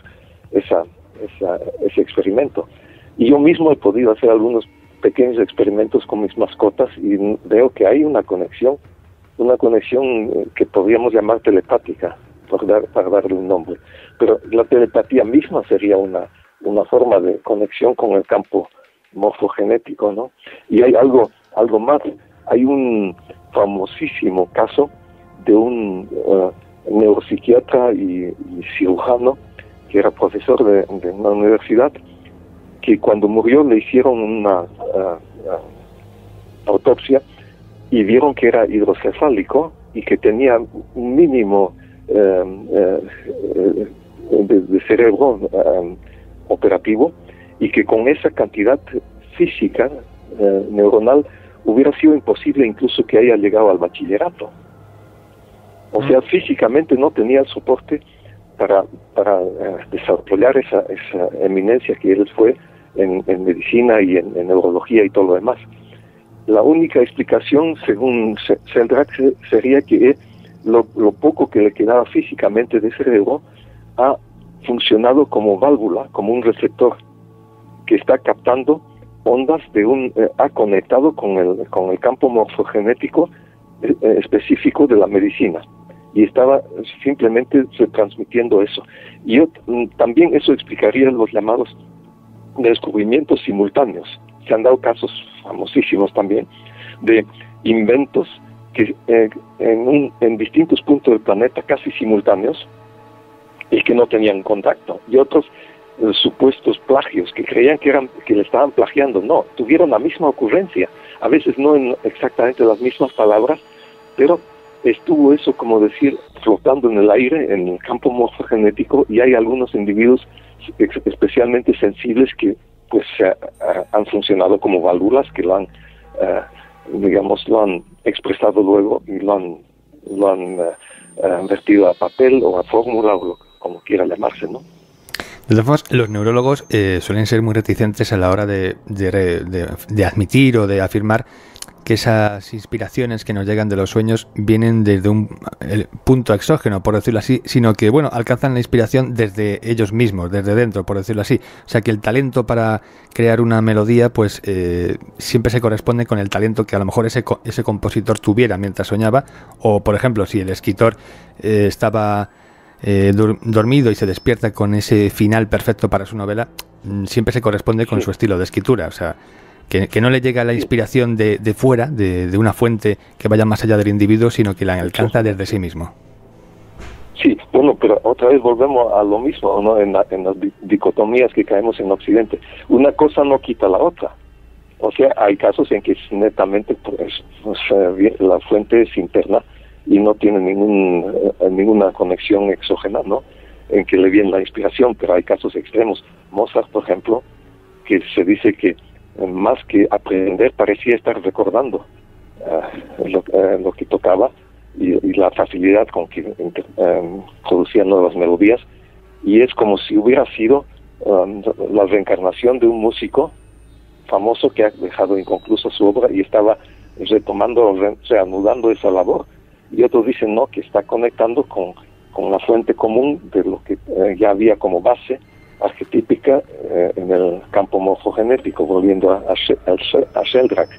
ese experimento. Y yo mismo he podido hacer algunos pequeños experimentos con mis mascotas y veo que hay una conexión que podríamos llamar telepática, para darle un nombre. Pero la telepatía misma sería una forma de conexión con el campo morfogenético, ¿no? Y hay algo más. Hay un famosísimo caso de un neuropsiquiatra y cirujano que era profesor de una universidad, que cuando murió le hicieron una autopsia y vieron que era hidrocefálico y que tenía un mínimo de cerebro operativo, y que con esa cantidad física neuronal hubiera sido imposible incluso que haya llegado al bachillerato. O sea, físicamente no tenía el soporte para desarrollar esa eminencia que él fue en medicina y en neurología y todo lo demás. La única explicación, según Sheldrake, sería que lo poco que le quedaba físicamente de cerebro ha funcionado como válvula, como un receptor que está captando ondas ha conectado con el campo morfogenético específico de la medicina, y estaba simplemente transmitiendo eso. Y también eso explicaría los llamados descubrimientos simultáneos. Se han dado casos famosísimos también de inventos que en distintos puntos del planeta, casi simultáneos, y que no tenían contacto, y otros supuestos plagios que creían que le estaban plagiando. No, tuvieron la misma ocurrencia, a veces no en exactamente las mismas palabras, pero estuvo eso, como decir, flotando en el aire, en el campo morfogenético, y hay algunos individuos especialmente sensibles que pues han funcionado como válvulas, que lo han expresado luego y lo han vertido a papel o a fórmula, o como quiera llamarse, ¿no? De todas formas, los neurólogos suelen ser muy reticentes a la hora de admitir o de afirmar que esas inspiraciones que nos llegan de los sueños vienen desde el punto exógeno, por decirlo así, sino que, bueno, alcanzan la inspiración desde ellos mismos, desde dentro, por decirlo así. O sea, que el talento para crear una melodía, pues siempre se corresponde con el talento que a lo mejor ese compositor tuviera mientras soñaba, o, por ejemplo, si el escritor estaba dormido y se despierta con ese final perfecto para su novela, siempre se corresponde con su estilo de escritura. O sea, que no le llega la inspiración de fuera, de una fuente que vaya más allá del individuo, sino que la alcanza desde sí mismo. Sí, bueno, pero otra vez volvemos a lo mismo, ¿no? En las dicotomías que caemos en Occidente. Una cosa no quita la otra. O sea, hay casos en que netamente pues, la fuente es interna y no tiene ninguna conexión exógena, ¿no? En que le viene la inspiración, pero hay casos extremos. Mozart, por ejemplo, que se dice que más que aprender parecía estar recordando lo que tocaba, y la facilidad con que producía nuevas melodías, y es como si hubiera sido la reencarnación de un músico famoso que ha dejado inconclusa su obra y estaba retomando, reanudando esa labor. Y otros dicen no, que está conectando con la fuente común de lo que ya había como base arquetípica en el campo morfogenético, volviendo a Sheldrake.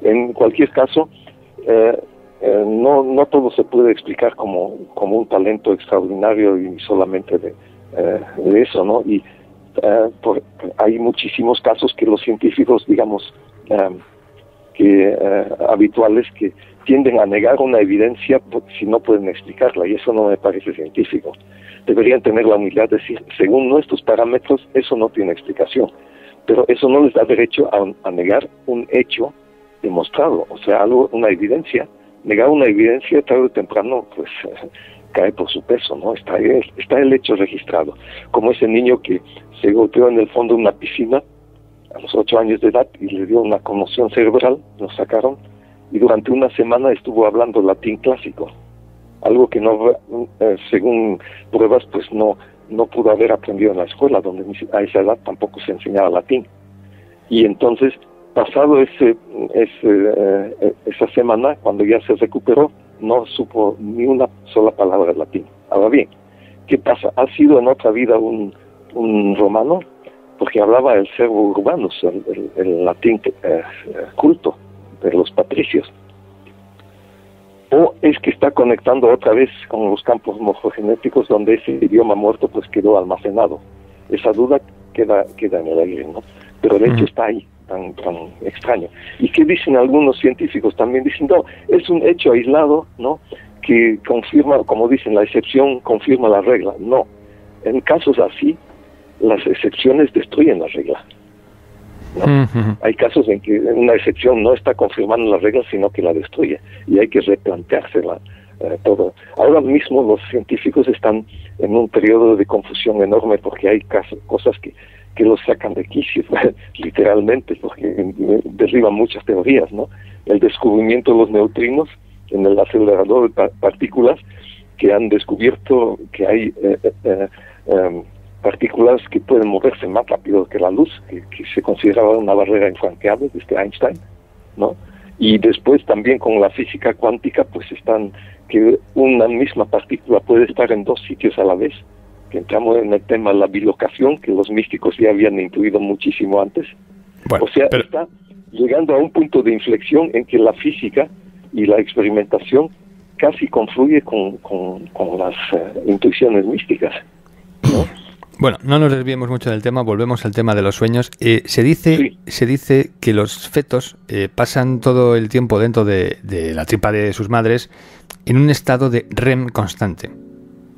En cualquier caso, no todo se puede explicar como un talento extraordinario y solamente de eso, ¿no? Y hay muchísimos casos que los científicos, digamos, habituales, que tienden a negar una evidencia si no pueden explicarla, y eso no me parece científico. Deberían tener la humildad de decir, según nuestros parámetros, eso no tiene explicación, pero eso no les da derecho a negar un hecho demostrado, o sea, una evidencia. Negar una evidencia tarde o temprano pues cae por su peso, ¿no? Está el hecho registrado, como ese niño que se golpeó en el fondo de una piscina a los 8 años de edad y le dio una conmoción cerebral, lo sacaron, y durante una semana estuvo hablando latín clásico, algo que no, según pruebas, pues no pudo haber aprendido en la escuela, donde a esa edad tampoco se enseñaba latín. Y entonces, pasado esa semana, cuando ya se recuperó, no supo ni una sola palabra de latín. Ahora bien, ¿qué pasa? Ha sido en otra vida un romano, porque hablaba el serbo urbanus, el latín culto de los patricios. O es que está conectando otra vez con los campos morfogenéticos, donde ese idioma muerto pues quedó almacenado. Esa duda queda en el aire, ¿no? Pero el hecho está ahí, tan extraño. ¿Y qué dicen algunos científicos? También dicen, no, es un hecho aislado, ¿no? Que confirma, como dicen, la excepción confirma la regla. No, en casos así, las excepciones destruyen la regla, ¿no? Hay casos en que una excepción no está confirmando la regla, sino que la destruye, y hay que replanteársela todo. Ahora mismo los científicos están en un periodo de confusión enorme, porque hay cosas que los sacan de quicio, literalmente, porque derriban muchas teorías, ¿no? El descubrimiento de los neutrinos en el acelerador de partículas, que han descubierto que hay partículas que pueden moverse más rápido que la luz, que se consideraba una barrera infranqueable desde Einstein, ¿no? Y después también con la física cuántica, pues están que una misma partícula puede estar en dos sitios a la vez, que entramos en el tema de la bilocación, que los místicos ya habían intuido muchísimo antes. Bueno, o sea, está llegando a un punto de inflexión en que la física y la experimentación casi confluye con las intuiciones místicas, ¿no? Bueno, no nos desviemos mucho del tema, volvemos al tema de los sueños. Se dice que los fetos pasan todo el tiempo dentro de la tripa de sus madres en un estado de REM constante.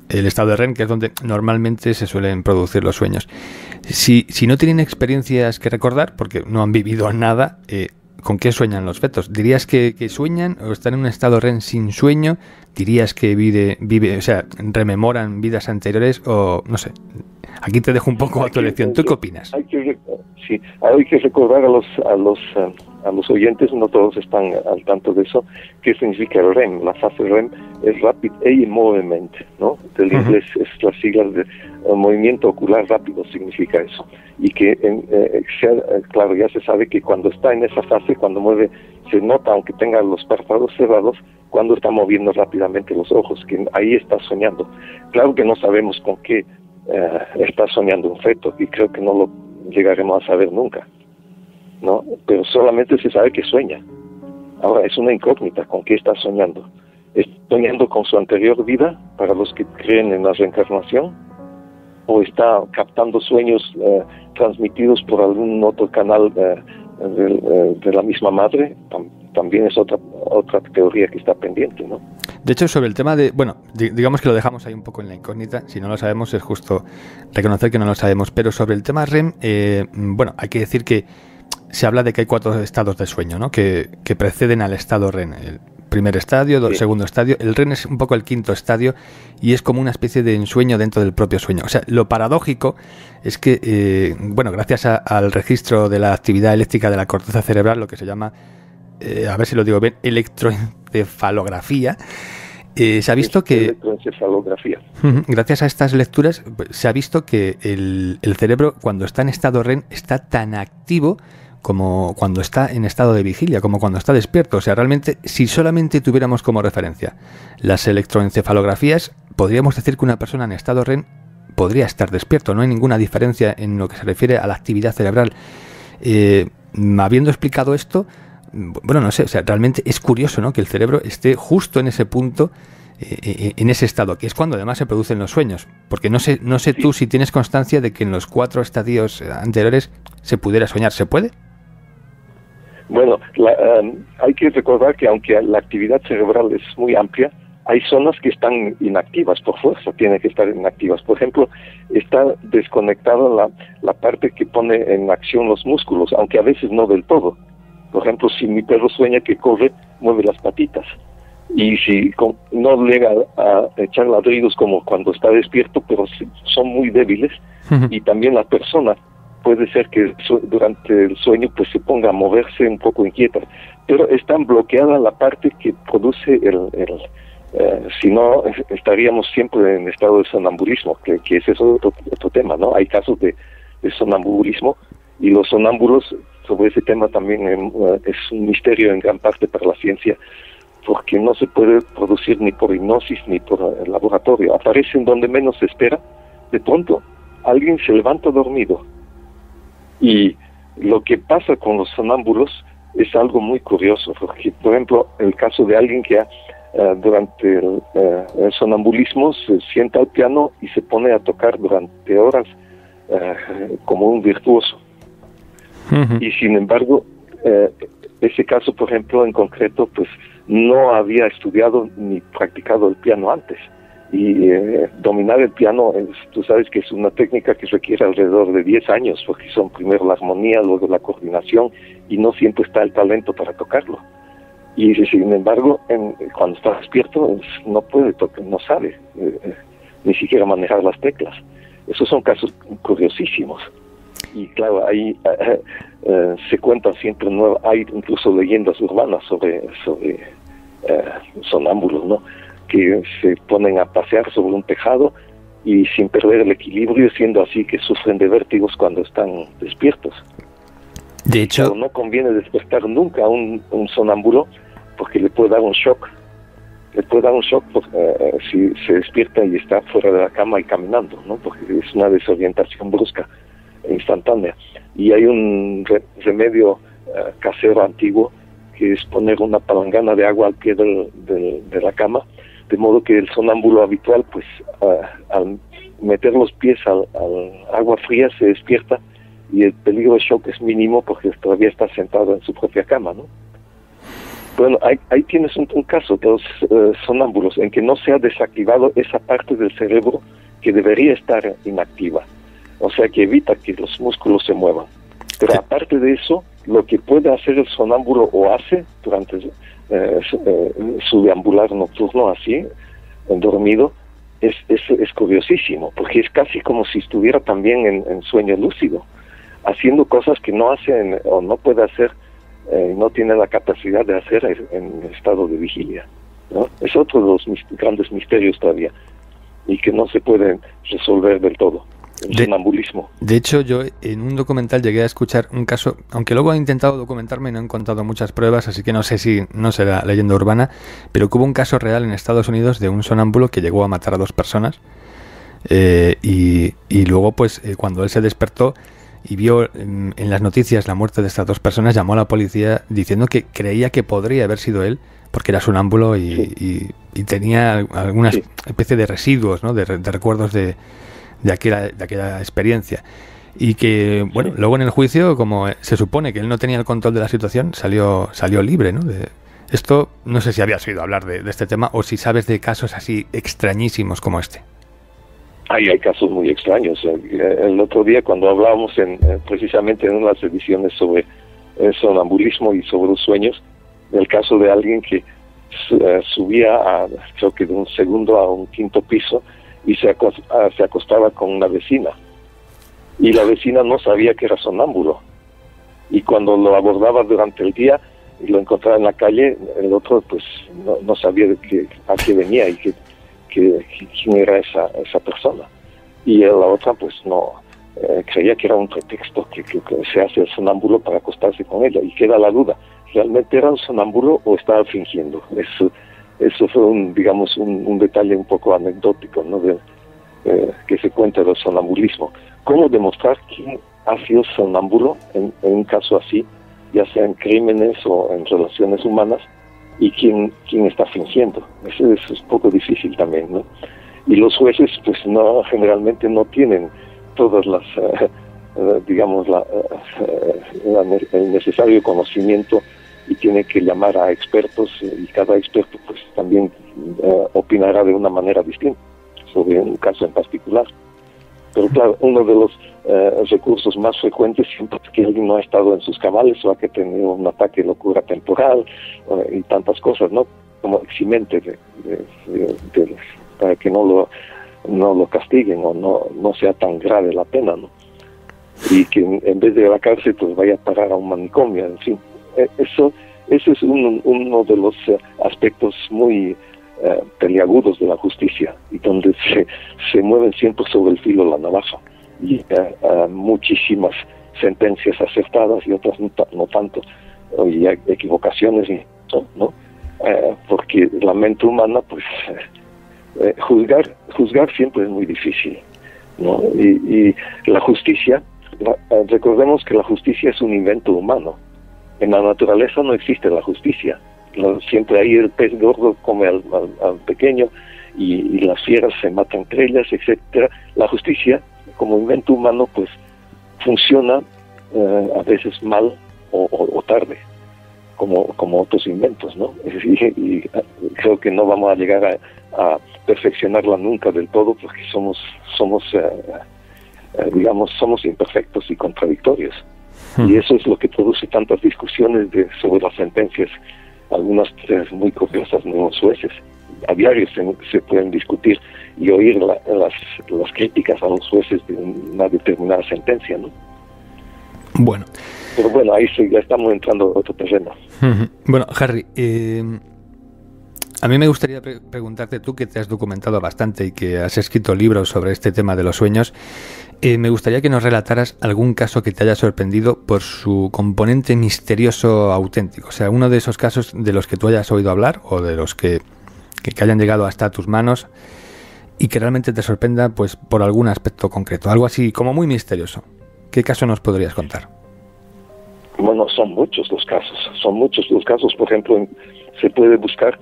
El estado de REM, que es donde normalmente se suelen producir los sueños. Si no tienen experiencias que recordar, porque no han vivido nada, ¿con qué sueñan los fetos? ¿Dirías que sueñan o están en un estado REM sin sueño? ¿Dirías que o sea, rememoran vidas anteriores o no sé? Aquí te dejo un poco a tu elección. ¿Tú qué opinas? Hay que recordar a los oyentes, no todos están al tanto de eso, qué significa el REM. La fase REM es Rapid Eye Movement, ¿no? Del inglés es la sigla de movimiento ocular rápido, significa eso. Y que, claro, ya se sabe que cuando está en esa fase, cuando mueve, se nota, aunque tenga los párpados cerrados, cuando está moviendo rápidamente los ojos, que ahí está soñando. Claro que no sabemos con qué está soñando un feto, y creo que no lo llegaremos a saber nunca, ¿no? Pero solamente se sabe que sueña. Ahora, es una incógnita con qué está soñando. ¿Está soñando con su anterior vida, para los que creen en la reencarnación? ¿O está captando sueños transmitidos por algún otro canal de la misma madre? También es otra teoría que está pendiente, ¿no? De hecho, sobre el tema de... Bueno, digamos que lo dejamos ahí un poco en la incógnita. Si no lo sabemos, es justo reconocer que no lo sabemos. Pero sobre el tema REM, bueno, hay que decir que se habla de que hay 4 estados de sueño, ¿no? Que preceden al estado REM. El primer estadio, el segundo estadio. El REM es un poco el quinto estadio y es como una especie de ensueño dentro del propio sueño. O sea, lo paradójico es que, bueno, gracias al registro de la actividad eléctrica de la corteza cerebral, lo que se llama... a ver si lo digo bien, electroencefalografía, se ha visto que... Electroencefalografía. Gracias a estas lecturas se ha visto que el cerebro, cuando está en estado REM, está tan activo como cuando está en estado de vigilia, como cuando está despierto. O sea, realmente, si solamente tuviéramos como referencia las electroencefalografías, podríamos decir que una persona en estado REM podría estar despierto. No hay ninguna diferencia en lo que se refiere a la actividad cerebral. Habiendo explicado esto... Bueno, no sé, o sea, realmente es curioso, ¿no? Que el cerebro esté justo en ese punto, en ese estado, que es cuando además se producen los sueños. Porque no sé tú si tienes constancia de que en los 4 estadios anteriores se pudiera soñar. ¿Se puede? Bueno, hay que recordar que aunque la actividad cerebral es muy amplia, hay zonas que están inactivas, por fuerza tienen que estar inactivas. Por ejemplo, está desconectada la parte que pone en acción los músculos, aunque a veces no del todo. Por ejemplo, si mi perro sueña que corre, mueve las patitas. Y si no llega a echar ladridos como cuando está despierto, pero son muy débiles. Y también la persona puede ser que durante el sueño pues se ponga a moverse un poco inquieta. Pero está bloqueada la parte que produce si no, estaríamos siempre en estado de sonambulismo, que ese es otro tema, ¿no? Hay casos de sonambulismo, y los sonámbulos, sobre ese tema también es un misterio en gran parte para la ciencia, porque no se puede producir ni por hipnosis ni por el laboratorio. Aparecen donde menos se espera. De pronto, alguien se levanta dormido. Y lo que pasa con los sonámbulos es algo muy curioso, porque, por ejemplo, el caso de alguien que durante el sonambulismo se sienta al piano y se pone a tocar durante horas como un virtuoso. Y sin embargo, ese caso, por ejemplo, en concreto, pues no había estudiado ni practicado el piano antes. Y dominar el piano, tú sabes que es una técnica que requiere alrededor de 10 años, porque son primero la armonía, luego la coordinación, y no siempre está el talento para tocarlo. Y sin embargo, cuando está despierto, no puede tocar, no sabe ni siquiera manejar las teclas. Esos son casos curiosísimos. Y claro, ahí se cuentan siempre, hay incluso leyendas urbanas sobre sonámbulos, ¿no? Que se ponen a pasear sobre un tejado y sin perder el equilibrio, siendo así que sufren de vértigos cuando están despiertos. De hecho, pero no conviene despertar nunca a un sonámbulo, porque le puede dar un shock. Le puede dar un shock si se despierta y está fuera de la cama y caminando, ¿no? Porque es una desorientación brusca e instantánea. Y hay un remedio casero antiguo, que es poner una palangana de agua al pie de la cama, de modo que el sonámbulo habitual, pues al meter los pies al agua fría, se despierta y el peligro de shock es mínimo porque todavía está sentado en su propia cama, ¿no? Bueno, ahí tienes un caso de los sonámbulos en que no se ha desactivado esa parte del cerebro que debería estar inactiva, o sea, que evita que los músculos se muevan. Pero aparte de eso, lo que puede hacer el sonámbulo o hace durante su deambular nocturno así, dormido, es curiosísimo, porque es casi como si estuviera también en sueño lúcido, haciendo cosas que no hace o no puede hacer, no tiene la capacidad de hacer en estado de vigilia, ¿no? Es otro de los grandes misterios todavía, y que no se pueden resolver del todo. El sonambulismo. De hecho, yo en un documental llegué a escuchar un caso, aunque luego he intentado documentarme y no he encontrado muchas pruebas, así que no sé si no será leyenda urbana, pero que hubo un caso real en Estados Unidos de un sonámbulo que llegó a matar a 2 personas, y luego pues cuando él se despertó y vio en las noticias la muerte de estas 2 personas, llamó a la policía diciendo que creía que podría haber sido él, porque era sonámbulo y tenía alguna especie de residuos, ¿no? de recuerdos de aquella experiencia, y que bueno, luego en el juicio, como se supone que él no tenía el control de la situación, salió libre, ¿no? Esto no sé si habías oído hablar de este tema o si sabes de casos así extrañísimos como este. Hay casos muy extraños. El otro día, cuando hablábamos precisamente en unas ediciones sobre el sonambulismo y sobre los sueños, del caso de alguien que subía creo que de un segundo a un quinto piso y se acostaba con una vecina, y la vecina no sabía que era sonámbulo, y cuando lo abordaba durante el día y lo encontraba en la calle, el otro pues no sabía a qué venía y quién era esa persona, y la otra pues no creía que era un pretexto que se hace el sonámbulo para acostarse con ella, y queda la duda, ¿realmente era un sonámbulo o estaba fingiendo? Eso fue un detalle un poco anecdótico, ¿no? Que se cuenta del sonambulismo. ¿Cómo demostrar quién ha sido sonámbulo en un caso así, ya sea en crímenes o en relaciones humanas, y quién está fingiendo? Eso es un poco difícil también, ¿no? Y los jueces, pues generalmente no tienen todas las, el necesario conocimiento, y tiene que llamar a expertos, y cada experto pues también opinará de una manera distinta sobre un caso en particular. Pero claro, uno de los recursos más frecuentes siempre es que alguien no ha estado en sus cabales, o ha que tenido un ataque de locura temporal, y tantas cosas, ¿no? Como eximente para que no lo castiguen, o no sea tan grave la pena, ¿no? Y que en vez de la cárcel pues vaya a parar a un manicomio, en fin. Eso es uno de los aspectos muy peliagudos de la justicia, y donde se mueven siempre sobre el filo de la navaja, y muchísimas sentencias acertadas y otras no tanto, y equivocaciones, ¿no? Porque la mente humana, pues juzgar siempre es muy difícil, ¿no? Y la justicia, recordemos que la justicia es un invento humano. En la naturaleza no existe la justicia. Siempre ahí el pez gordo come al pequeño, y las fieras se matan entre ellas, etcétera. La justicia, como invento humano, pues funciona a veces mal o tarde, como otros inventos, ¿no? Y creo que no vamos a llegar a perfeccionarla nunca del todo, porque somos imperfectos y contradictorios. Y eso es lo que produce tantas discusiones sobre las sentencias, algunas muy copiosas de los jueces. A diario se pueden discutir y oír las críticas a los jueces de una determinada sentencia, ¿no? Bueno. Pero bueno, ahí ya estamos entrando a otro terreno. Bueno, Harry, A mí me gustaría preguntarte, tú que te has documentado bastante y que has escrito libros sobre este tema de los sueños, me gustaría que nos relataras algún caso que te haya sorprendido por su componente misterioso auténtico. O sea, uno de esos casos de los que tú hayas oído hablar o de los que hayan llegado hasta tus manos y que realmente te sorprenda pues por algún aspecto concreto, algo así como muy misterioso. ¿Qué caso nos podrías contar? Bueno, son muchos los casos. Por ejemplo, se puede buscar,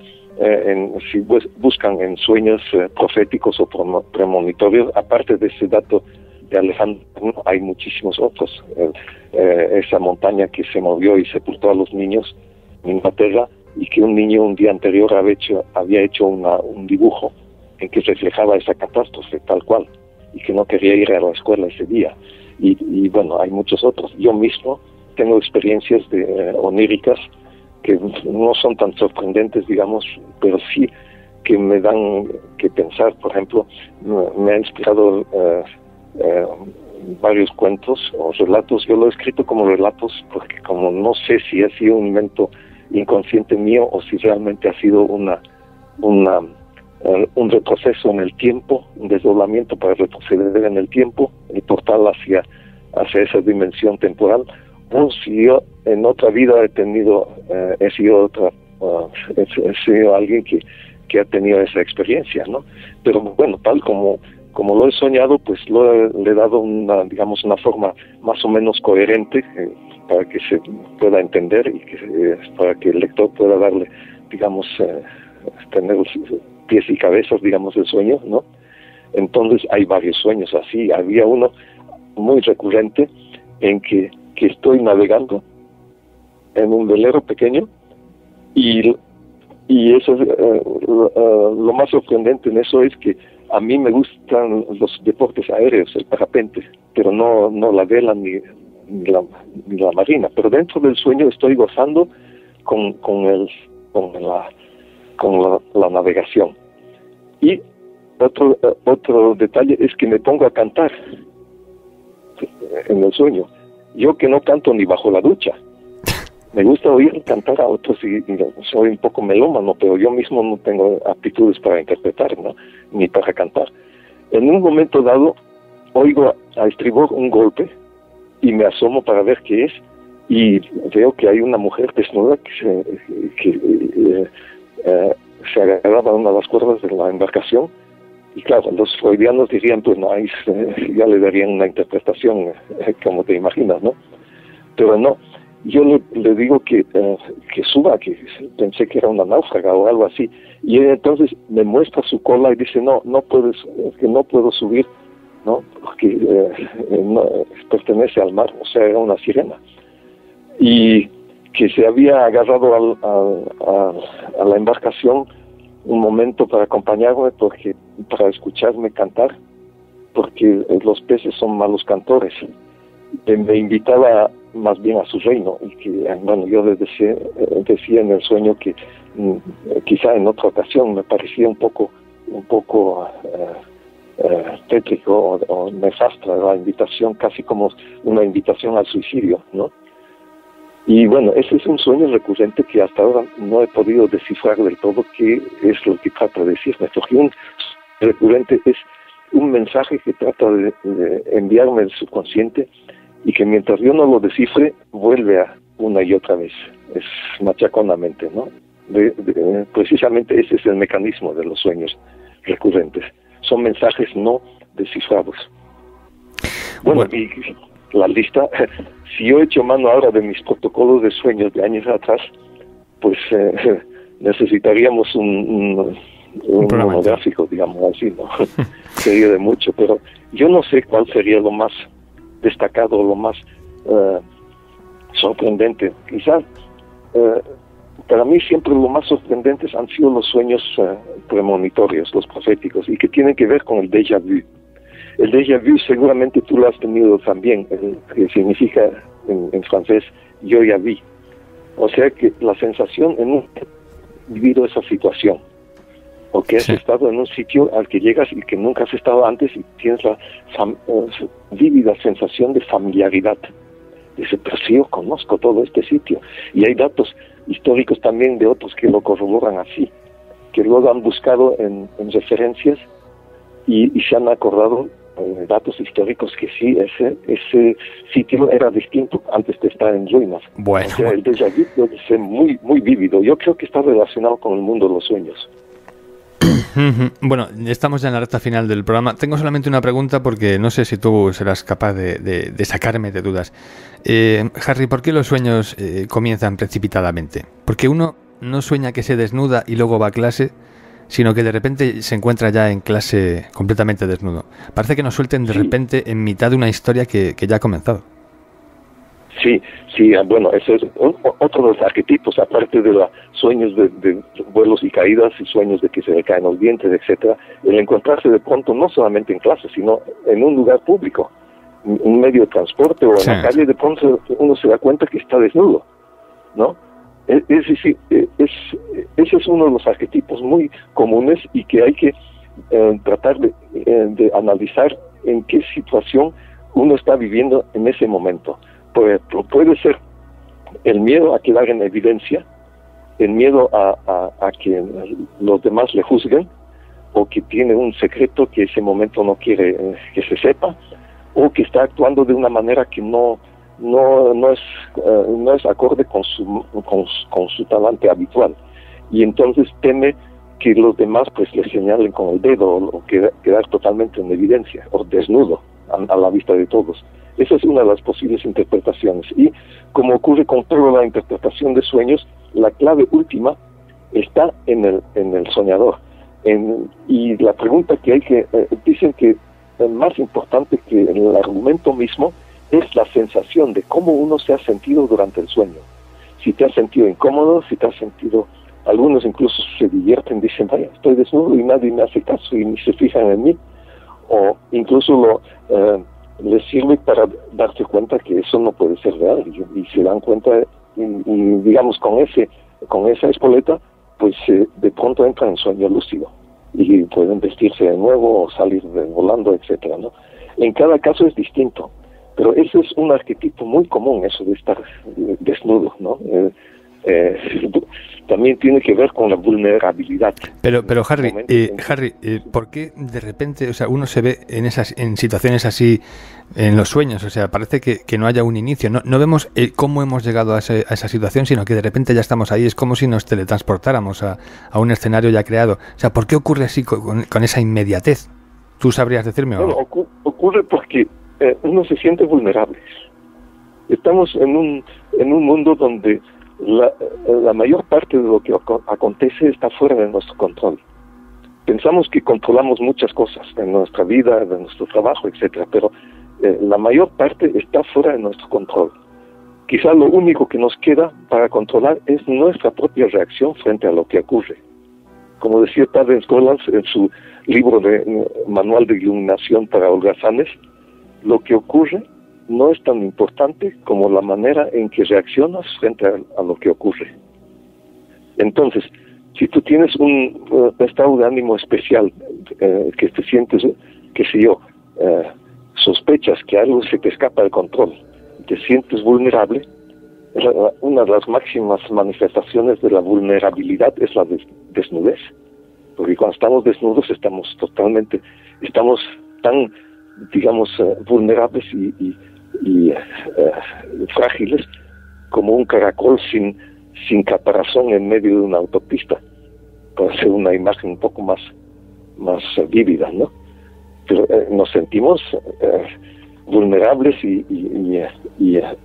si buscan en sueños proféticos o premonitorios, aparte de ese dato de Alejandro, hay muchísimos otros. Esa montaña que se movió y sepultó a los niños en Inglaterra, y que un niño un día anterior había hecho un dibujo en que reflejaba esa catástrofe tal cual, y que no quería ir a la escuela ese día. Y bueno, hay muchos otros. Yo mismo tengo experiencias oníricas que no son tan sorprendentes, digamos, pero sí que me dan que pensar. Por ejemplo, me ha inspirado varios cuentos o relatos. Yo lo he escrito como relatos porque como no sé si ha sido un invento inconsciente mío o si realmente ha sido un retroceso en el tiempo, un desdoblamiento para retroceder en el tiempo, el portal hacia esa dimensión temporal, o si yo en otra vida he sido alguien que ha tenido esa experiencia, ¿no? Pero bueno, tal como lo he soñado, pues le he dado una forma más o menos coherente para que se pueda entender y para que el lector pueda darle, digamos, tener pies y cabezas, digamos, del sueño, ¿no? Entonces hay varios sueños así. Había uno muy recurrente en que estoy navegando en un velero pequeño y eso es lo más sorprendente en eso, es que a mí me gustan los deportes aéreos, el parapente, pero no la vela ni la marina. Pero dentro del sueño estoy gozando con la navegación. Y otro detalle es que me pongo a cantar en el sueño. Yo que no canto ni bajo la ducha. Me gusta oír cantar a otros y soy un poco melómano, pero yo mismo no tengo aptitudes para interpretar, ¿no? Ni para cantar. En un momento dado oigo a estribor un golpe y me asomo para ver qué es, y veo que hay una mujer desnuda que se agarraba a una de las cuerdas de la embarcación. Y claro, los freudianos dirían, pues no, ahí ya le darían una interpretación, como te imaginas, ¿no? Pero no, yo le digo que suba, que pensé que era una náufraga o algo así. Y entonces me muestra su cola y dice, no puedo subir, ¿no? Porque pertenece al mar, o sea, era una sirena. Y que se había agarrado a la embarcación un momento para acompañarme, para escucharme cantar, porque los peces son malos cantores. Me invitaba más bien a su reino, y que, bueno, yo decía en el sueño que quizá en otra ocasión me parecía un poco tétrico o nefasta la invitación, casi como una invitación al suicidio, ¿no? Y bueno, ese es un sueño recurrente que hasta ahora no he podido descifrar del todo qué es lo que trata de decirme, porque un recurrente es un mensaje que trata de enviarme el subconsciente, y que mientras yo no lo descifre, vuelve a una y otra vez, es machaconamente, ¿no? Precisamente ese es el mecanismo de los sueños recurrentes, son mensajes no descifrados. Bueno, y la lista, si yo he hecho mano ahora de mis protocolos de sueños de años atrás, pues necesitaríamos un monográfico, digamos así, ¿no? Sería de mucho, pero yo no sé cuál sería lo más destacado, lo más sorprendente. Quizás para mí siempre lo más sorprendentes han sido los sueños premonitorios, los proféticos, y que tienen que ver con el déjà vu. El déjà vu seguramente tú lo has tenido también, que significa en francés yo ya vi. O sea que la sensación en vivido esa situación, o que has estado en un sitio al que llegas y que nunca has estado antes, y tienes la vívida sensación de familiaridad. Dice, pero sí, yo conozco todo este sitio. Y hay datos históricos también de otros que lo corroboran así, que luego han buscado en referencias y se han acordado datos históricos que sí, ese sitio era distinto antes de estar en ruinas. Bueno. O sea, el déjà vu puede ser muy, muy vívido. Yo creo que está relacionado con el mundo de los sueños. Bueno, estamos ya en la recta final del programa. Tengo solamente una pregunta porque no sé si tú serás capaz de sacarme de dudas. Harry, ¿por qué los sueños comienzan precipitadamente? Porque uno no sueña que se desnuda y luego va a clase, sino que de repente se encuentra ya en clase completamente desnudo. Parece que nos suelten de repente en mitad de una historia que ya ha comenzado. Sí, bueno, ese es otro de los arquetipos, aparte de los sueños de vuelos y caídas y sueños de que se le caen los dientes, etcétera, el encontrarse de pronto no solamente en clase, sino en un lugar público, un medio de transporte o en la calle, de pronto uno se da cuenta que está desnudo, ¿no? Es decir, ese es uno de los arquetipos muy comunes y que hay que tratar de analizar en qué situación uno está viviendo en ese momento. Puede ser el miedo a quedar en evidencia, el miedo a que los demás le juzguen, o que tiene un secreto que ese momento no quiere que se sepa, o que está actuando de una manera que no es acorde con su talante habitual, y entonces teme que los demás pues le señalen con el dedo o quedar totalmente en evidencia o desnudo a la vista de todos. Esa es una de las posibles interpretaciones, y como ocurre con toda la interpretación de sueños, la clave última está en el soñador. Y la pregunta que hay que dicen que más importante que el argumento mismo es la sensación de cómo uno se ha sentido durante el sueño. Si te has sentido incómodo, si te has sentido... Algunos incluso se divierten, dicen, vaya, estoy desnudo y nadie me hace caso y ni se fijan en mí. O incluso les sirve para darse cuenta que eso no puede ser real. Y se dan cuenta, y digamos, con esa espoleta, pues de pronto entran en sueño lúcido. Y pueden vestirse de nuevo o salir volando, etcétera, ¿no? En cada caso es distinto. Pero ese es un arquetipo muy común, eso de estar desnudo, ¿no? También tiene que ver con la vulnerabilidad. Pero Harry, ¿por qué de repente, o sea, uno se ve en situaciones así en los sueños? O sea, parece que no haya un inicio. No vemos cómo hemos llegado a esa situación, sino que de repente ya estamos ahí. Es como si nos teletransportáramos a un escenario ya creado. O sea, ¿por qué ocurre así con esa inmediatez? ¿Tú sabrías decirme? Bueno, ocurre porque uno se siente vulnerable. Estamos en un mundo donde la mayor parte de lo que acontece está fuera de nuestro control. Pensamos que controlamos muchas cosas en nuestra vida, en nuestro trabajo, etcétera, pero la mayor parte está fuera de nuestro control. Quizá lo único que nos queda para controlar es nuestra propia reacción frente a lo que ocurre. Como decía Tadeusz Golans en su libro de Manual de Iluminación para holgazanes, lo que ocurre no es tan importante como la manera en que reaccionas frente a lo que ocurre. Entonces, si tú tienes un estado de ánimo especial, que te sientes, qué sé yo, sospechas que algo se te escapa del control, te sientes vulnerable, una de las máximas manifestaciones de la vulnerabilidad es la desnudez. Porque cuando estamos desnudos estamos tan, digamos, vulnerables y frágiles como un caracol sin caparazón en medio de una autopista, para hacer una imagen un poco más vívida, ¿no? Pero nos sentimos vulnerables e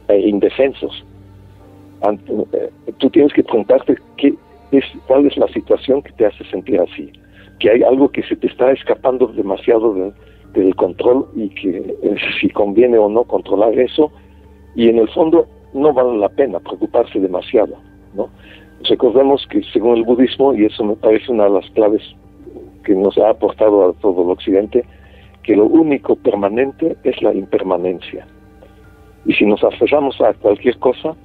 indefensos. Tú tienes que preguntarte cuál es la situación que te hace sentir así, que hay algo que se te está escapando demasiado del control y que si conviene o no controlar eso, y en el fondo no vale la pena preocuparse demasiado, ¿no? Recordemos que según el budismo, y eso me parece una de las claves que nos ha aportado a todo el occidente, que lo único permanente es la impermanencia. Y si nos aferramos a cualquier cosa,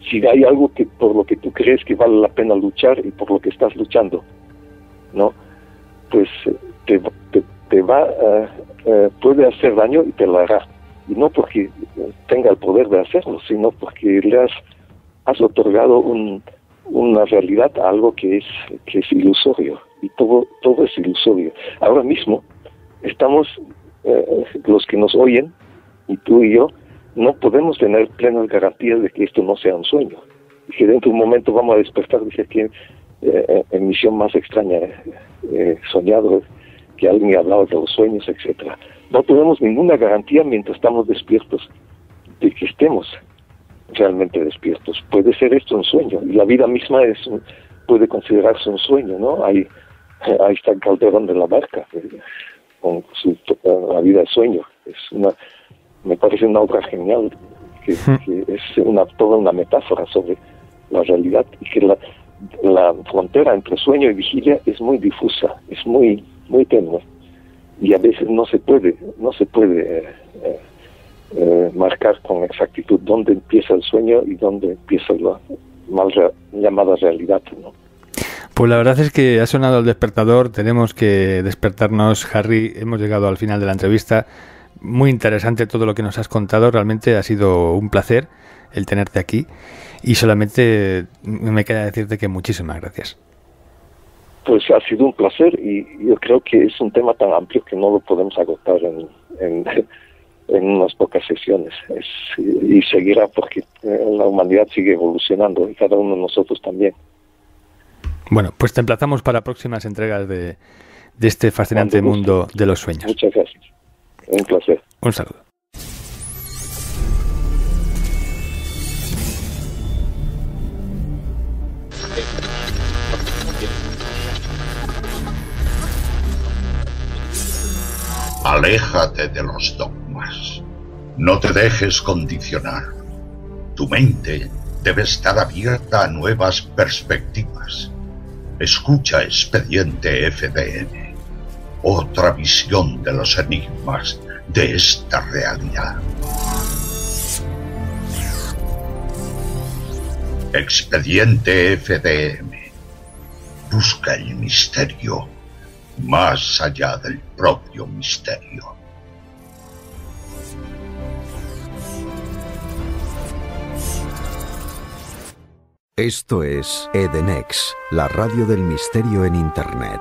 si hay algo que por lo que tú crees que vale la pena luchar y por lo que estás luchando, ¿no? Pues puede hacer daño y te lo hará. Y no porque tenga el poder de hacerlo, sino porque le has otorgado una realidad a algo que es ilusorio, y todo es ilusorio. Ahora mismo estamos, los que nos oyen, y tú y yo, no podemos tener plenas garantías de que esto no sea un sueño, y que dentro de un momento vamos a despertar, dice que en misión más extraña soñado que alguien ha hablado de los sueños, etcétera. No tenemos ninguna garantía mientras estamos despiertos de que estemos realmente despiertos. Puede ser esto un sueño, y la vida misma puede considerarse un sueño, ¿no? Ahí está el Calderón de la Barca, con la vida de sueño. Me parece una obra genial, que es toda una metáfora sobre la realidad, y que la frontera entre sueño y vigilia es muy difusa, es muy tenue, y a veces no se puede marcar con exactitud dónde empieza el sueño y dónde empieza la mal llamada realidad, ¿no? Pues la verdad es que ha sonado el despertador, tenemos que despertarnos, Harry. Hemos llegado al final de la entrevista. Muy interesante todo lo que nos has contado, realmente ha sido un placer el tenerte aquí, y solamente me queda decirte que muchísimas gracias. Pues ha sido un placer, y yo creo que es un tema tan amplio que no lo podemos agotar en unas pocas sesiones, y seguirá, porque la humanidad sigue evolucionando, y cada uno de nosotros también. Bueno, pues te emplazamos para próximas entregas de este fascinante mundo de los sueños. Muchas gracias. Un placer. Un saludo. Aléjate de los dogmas. No te dejes condicionar. Tu mente debe estar abierta a nuevas perspectivas. Escucha Expediente FDN. Otra visión de los enigmas de esta realidad. Expediente FDM. Busca el misterio más allá del propio misterio. Esto es Edenex, la radio del misterio en Internet.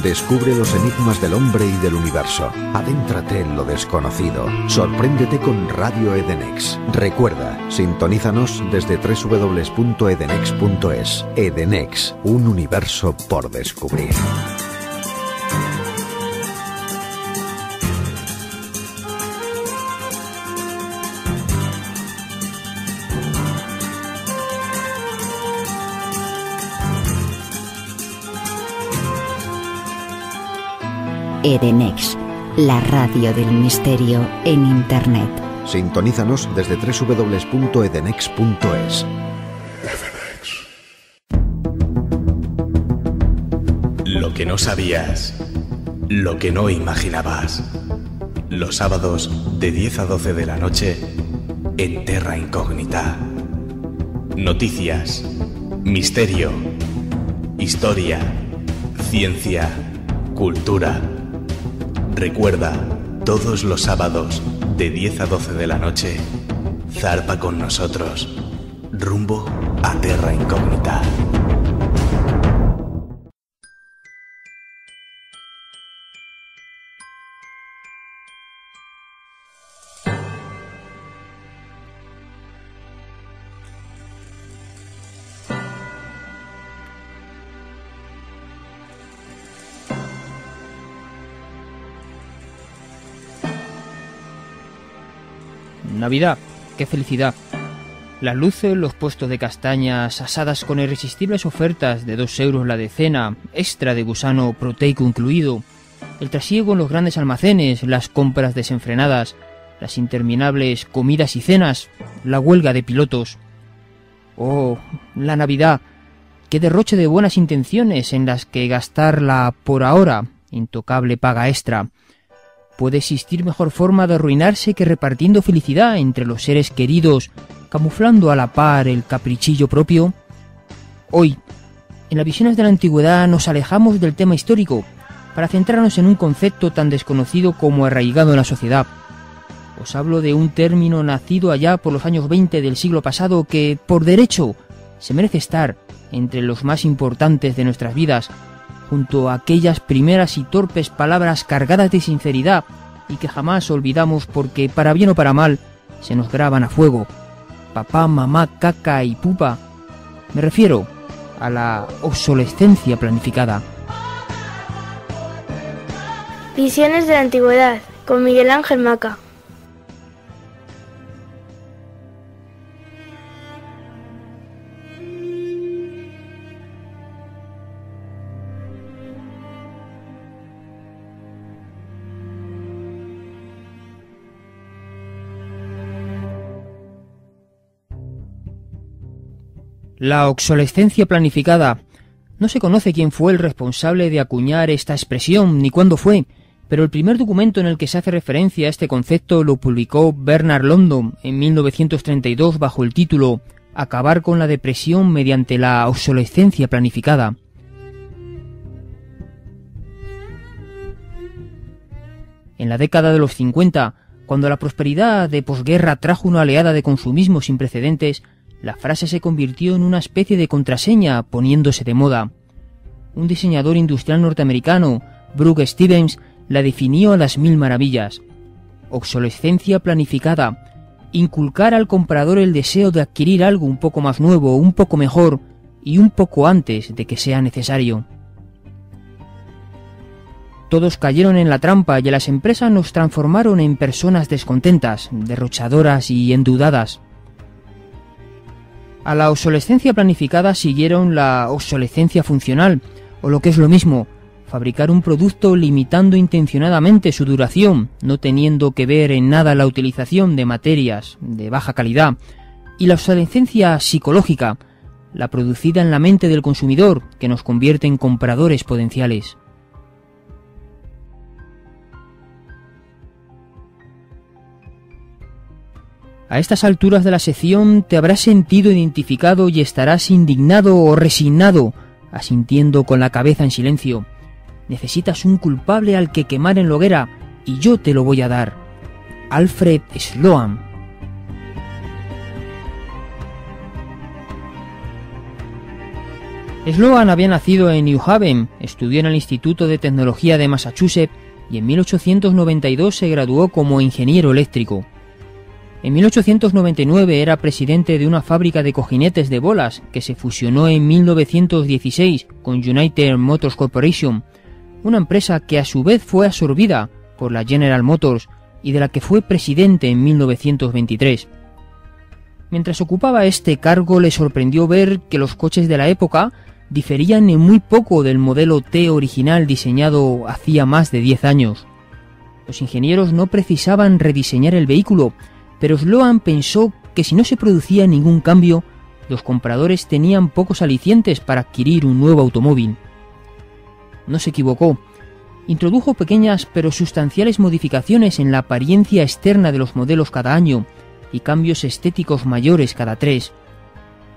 Descubre los enigmas del hombre y del universo. Adéntrate en lo desconocido. Sorpréndete con Radio Edenex. Recuerda, sintonízanos desde www.edenex.es. Edenex, un universo por descubrir. Edenex, la radio del misterio en Internet. Sintonízanos desde www.edenex.es. Lo que no sabías, lo que no imaginabas. Los sábados de 10 a 12 de la noche en Terra Incógnita. Noticias, misterio, historia, ciencia, cultura. Recuerda, todos los sábados de 10 a 12 de la noche, zarpa con nosotros, rumbo a Terra Incógnita. Navidad, qué felicidad. Las luces, los puestos de castañas asadas con irresistibles ofertas de 2 euros la decena, extra de gusano proteico incluido, el trasiego en los grandes almacenes, las compras desenfrenadas, las interminables comidas y cenas, la huelga de pilotos. Oh, la Navidad, qué derroche de buenas intenciones en las que gastar la por ahora intocable paga extra. ¿Puede existir mejor forma de arruinarse que repartiendo felicidad entre los seres queridos, camuflando a la par el caprichillo propio? Hoy, en las visiones de la antigüedad nos alejamos del tema histórico para centrarnos en un concepto tan desconocido como arraigado en la sociedad. Os hablo de un término nacido allá por los años 20 del siglo pasado que, por derecho, se merece estar entre los más importantes de nuestras vidas, junto a aquellas primeras y torpes palabras cargadas de sinceridad y que jamás olvidamos porque, para bien o para mal, se nos graban a fuego. Papá, mamá, caca y pupa. Me refiero a la obsolescencia planificada. Visiones de la antigüedad, con Miguel Ángel Maca. La obsolescencia planificada. No se conoce quién fue el responsable de acuñar esta expresión ni cuándo fue, pero el primer documento en el que se hace referencia a este concepto lo publicó Bernard London en 1932 bajo el título Acabar con la depresión mediante la obsolescencia planificada. En la década de los 50, cuando la prosperidad de posguerra trajo una oleada de consumismo sin precedentes, la frase se convirtió en una especie de contraseña poniéndose de moda. Un diseñador industrial norteamericano, Brooke Stevens, la definió a las mil maravillas. Obsolescencia planificada. Inculcar al comprador el deseo de adquirir algo un poco más nuevo, un poco mejor y un poco antes de que sea necesario. Todos cayeron en la trampa y las empresas nos transformaron en personas descontentas, derrochadoras y endeudadas. A la obsolescencia planificada siguieron la obsolescencia funcional, o lo que es lo mismo, fabricar un producto limitando intencionadamente su duración, no teniendo que ver en nada la utilización de materias de baja calidad, y la obsolescencia psicológica, la producida en la mente del consumidor, que nos convierte en compradores potenciales. A estas alturas de la sección te habrás sentido identificado y estarás indignado o resignado, asintiendo con la cabeza en silencio. Necesitas un culpable al que quemar en la hoguera, y yo te lo voy a dar. Alfred Sloan. Sloan había nacido en New Haven, estudió en el Instituto de Tecnología de Massachusetts y en 1892 se graduó como ingeniero eléctrico. En 1899 era presidente de una fábrica de cojinetes de bolas que se fusionó en 1916 con United Motors Corporation, una empresa que a su vez fue absorbida por la General Motors y de la que fue presidente en 1923. Mientras ocupaba este cargo le sorprendió ver que los coches de la época diferían en muy poco del modelo T original diseñado hacía más de 10 años. Los ingenieros no precisaban rediseñar el vehículo, pero Sloan pensó que si no se producía ningún cambio, los compradores tenían pocos alicientes para adquirir un nuevo automóvil. No se equivocó. Introdujo pequeñas pero sustanciales modificaciones en la apariencia externa de los modelos cada año y cambios estéticos mayores cada 3.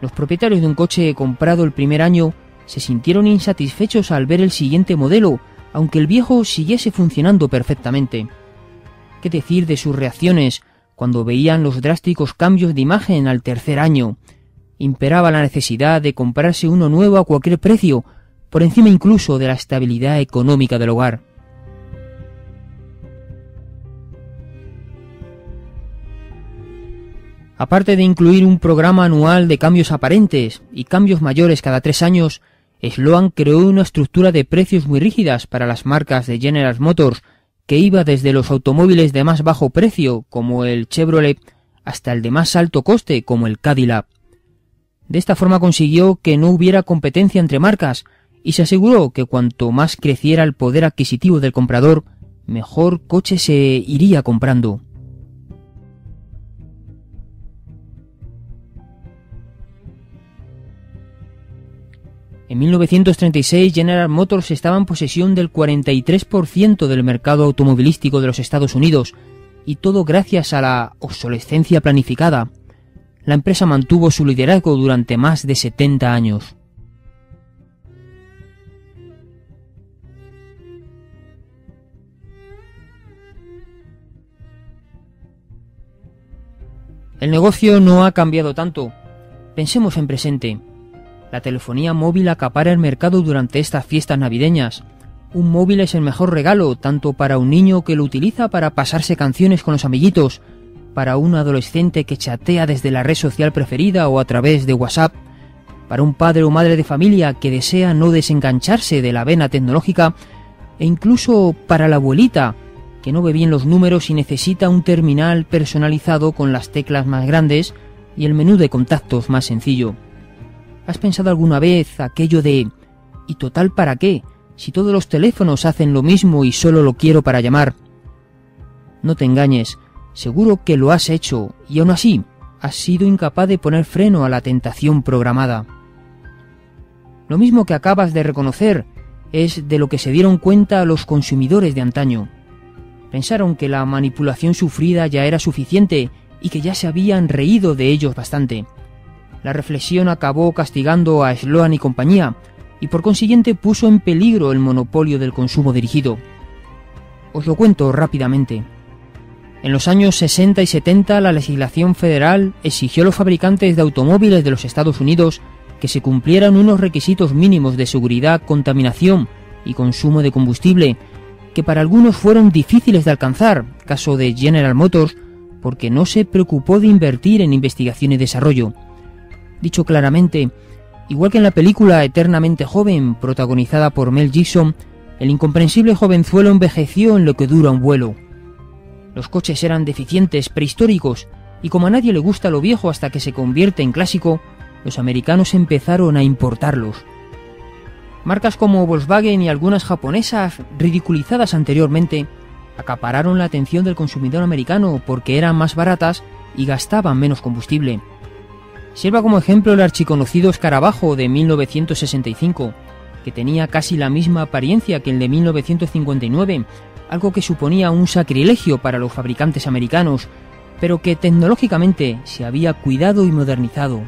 Los propietarios de un coche comprado el primer año se sintieron insatisfechos al ver el siguiente modelo, aunque el viejo siguiese funcionando perfectamente. ¿Qué decir de sus reacciones cuando veían los drásticos cambios de imagen al tercer año? Imperaba la necesidad de comprarse uno nuevo a cualquier precio, por encima incluso de la estabilidad económica del hogar. Aparte de incluir un programa anual de cambios aparentes y cambios mayores cada 3 años, Sloan creó una estructura de precios muy rígidas para las marcas de General Motors, que iba desde los automóviles de más bajo precio, como el Chevrolet, hasta el de más alto coste, como el Cadillac. De esta forma consiguió que no hubiera competencia entre marcas, y se aseguró que cuanto más creciera el poder adquisitivo del comprador, mejor coche se iría comprando. En 1936 General Motors estaba en posesión del 43% del mercado automovilístico de los Estados Unidos, y todo gracias a la obsolescencia planificada. La empresa mantuvo su liderazgo durante más de 70 años. El negocio no ha cambiado tanto. Pensemos en presente. La telefonía móvil acapara el mercado durante estas fiestas navideñas. Un móvil es el mejor regalo, tanto para un niño que lo utiliza para pasarse canciones con los amiguitos, para un adolescente que chatea desde la red social preferida o a través de WhatsApp, para un padre o madre de familia que desea no desengancharse de la vena tecnológica, e incluso para la abuelita, que no ve bien los números y necesita un terminal personalizado con las teclas más grandes y el menú de contactos más sencillo. ¿Has pensado alguna vez aquello de ¿y total para qué? Si todos los teléfonos hacen lo mismo y solo lo quiero para llamar. No te engañes, seguro que lo has hecho y aún así has sido incapaz de poner freno a la tentación programada. Lo mismo que acabas de reconocer es de lo que se dieron cuenta los consumidores de antaño. Pensaron que la manipulación sufrida ya era suficiente y que ya se habían reído de ellos bastante. La reflexión acabó castigando a Sloan y compañía, y por consiguiente puso en peligro el monopolio del consumo dirigido. Os lo cuento rápidamente. En los años 60 y 70 la legislación federal exigió a los fabricantes de automóviles de los Estados Unidos que se cumplieran unos requisitos mínimos de seguridad, contaminación y consumo de combustible, que para algunos fueron difíciles de alcanzar, caso de General Motors, porque no se preocupó de invertir en investigación y desarrollo. Dicho claramente, igual que en la película Eternamente Joven, protagonizada por Mel Gibson, el incomprensible jovenzuelo envejeció en lo que dura un vuelo. Los coches eran deficientes, prehistóricos, y como a nadie le gusta lo viejo hasta que se convierte en clásico, los americanos empezaron a importarlos. Marcas como Volkswagen y algunas japonesas, ridiculizadas anteriormente, acapararon la atención del consumidor americano porque eran más baratas y gastaban menos combustible. Sirva como ejemplo el archiconocido escarabajo de 1965, que tenía casi la misma apariencia que el de 1959, algo que suponía un sacrilegio para los fabricantes americanos, pero que tecnológicamente se había cuidado y modernizado.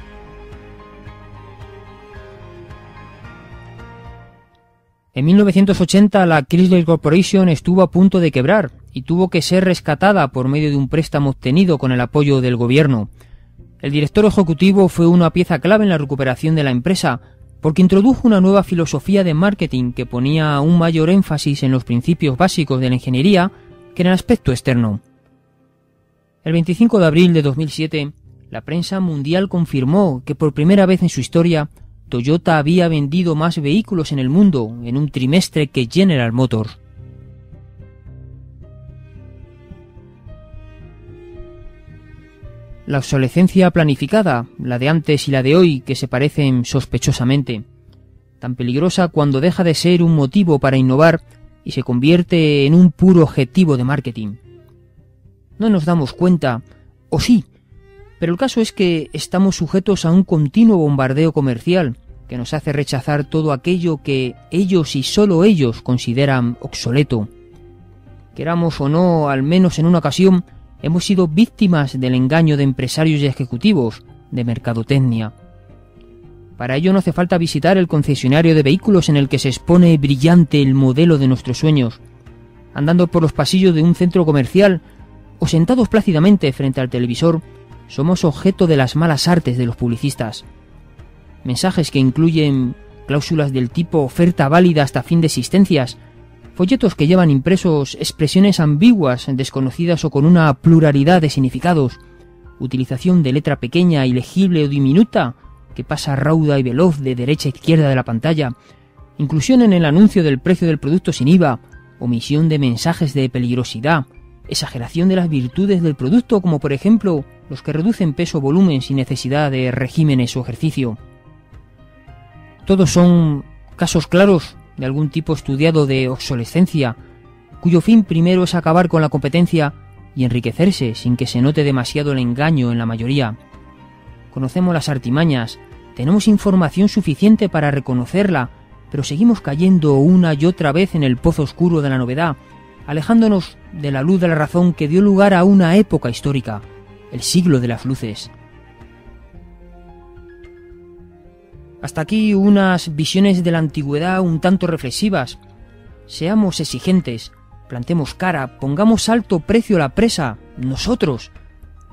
En 1980 la Chrysler Corporation estuvo a punto de quebrar y tuvo que ser rescatada por medio de un préstamo obtenido con el apoyo del gobierno. El director ejecutivo fue una pieza clave en la recuperación de la empresa, porque introdujo una nueva filosofía de marketing que ponía un mayor énfasis en los principios básicos de la ingeniería que en el aspecto externo. El 25 de abril de 2007, la prensa mundial confirmó que por primera vez en su historia, Toyota había vendido más vehículos en el mundo en un trimestre que General Motors. La obsolescencia planificada, la de antes y la de hoy, que se parecen sospechosamente, tan peligrosa cuando deja de ser un motivo para innovar y se convierte en un puro objetivo de marketing. No nos damos cuenta, o sí, pero el caso es que estamos sujetos a un continuo bombardeo comercial que nos hace rechazar todo aquello que ellos y solo ellos consideran obsoleto. Queramos o no, al menos en una ocasión, hemos sido víctimas del engaño de empresarios y ejecutivos de mercadotecnia. Para ello no hace falta visitar el concesionario de vehículos en el que se expone brillante el modelo de nuestros sueños, andando por los pasillos de un centro comercial o sentados plácidamente frente al televisor. Somos objeto de las malas artes de los publicistas. Mensajes que incluyen cláusulas del tipo oferta válida hasta fin de existencias, folletos que llevan impresos expresiones ambiguas, desconocidas o con una pluralidad de significados, utilización de letra pequeña, ilegible o diminuta, que pasa rauda y veloz de derecha a izquierda de la pantalla, inclusión en el anuncio del precio del producto sin IVA, omisión de mensajes de peligrosidad, exageración de las virtudes del producto, como por ejemplo los que reducen peso o volumen sin necesidad de regímenes o ejercicio. Todos son casos claros de algún tipo estudiado de obsolescencia, cuyo fin primero es acabar con la competencia y enriquecerse sin que se note demasiado el engaño en la mayoría. Conocemos las artimañas, tenemos información suficiente para reconocerla, pero seguimos cayendo una y otra vez en el pozo oscuro de la novedad, alejándonos de la luz de la razón que dio lugar a una época histórica, el siglo de las luces. Hasta aquí unas visiones de la antigüedad un tanto reflexivas. Seamos exigentes, plantemos cara, pongamos alto precio a la presa, nosotros.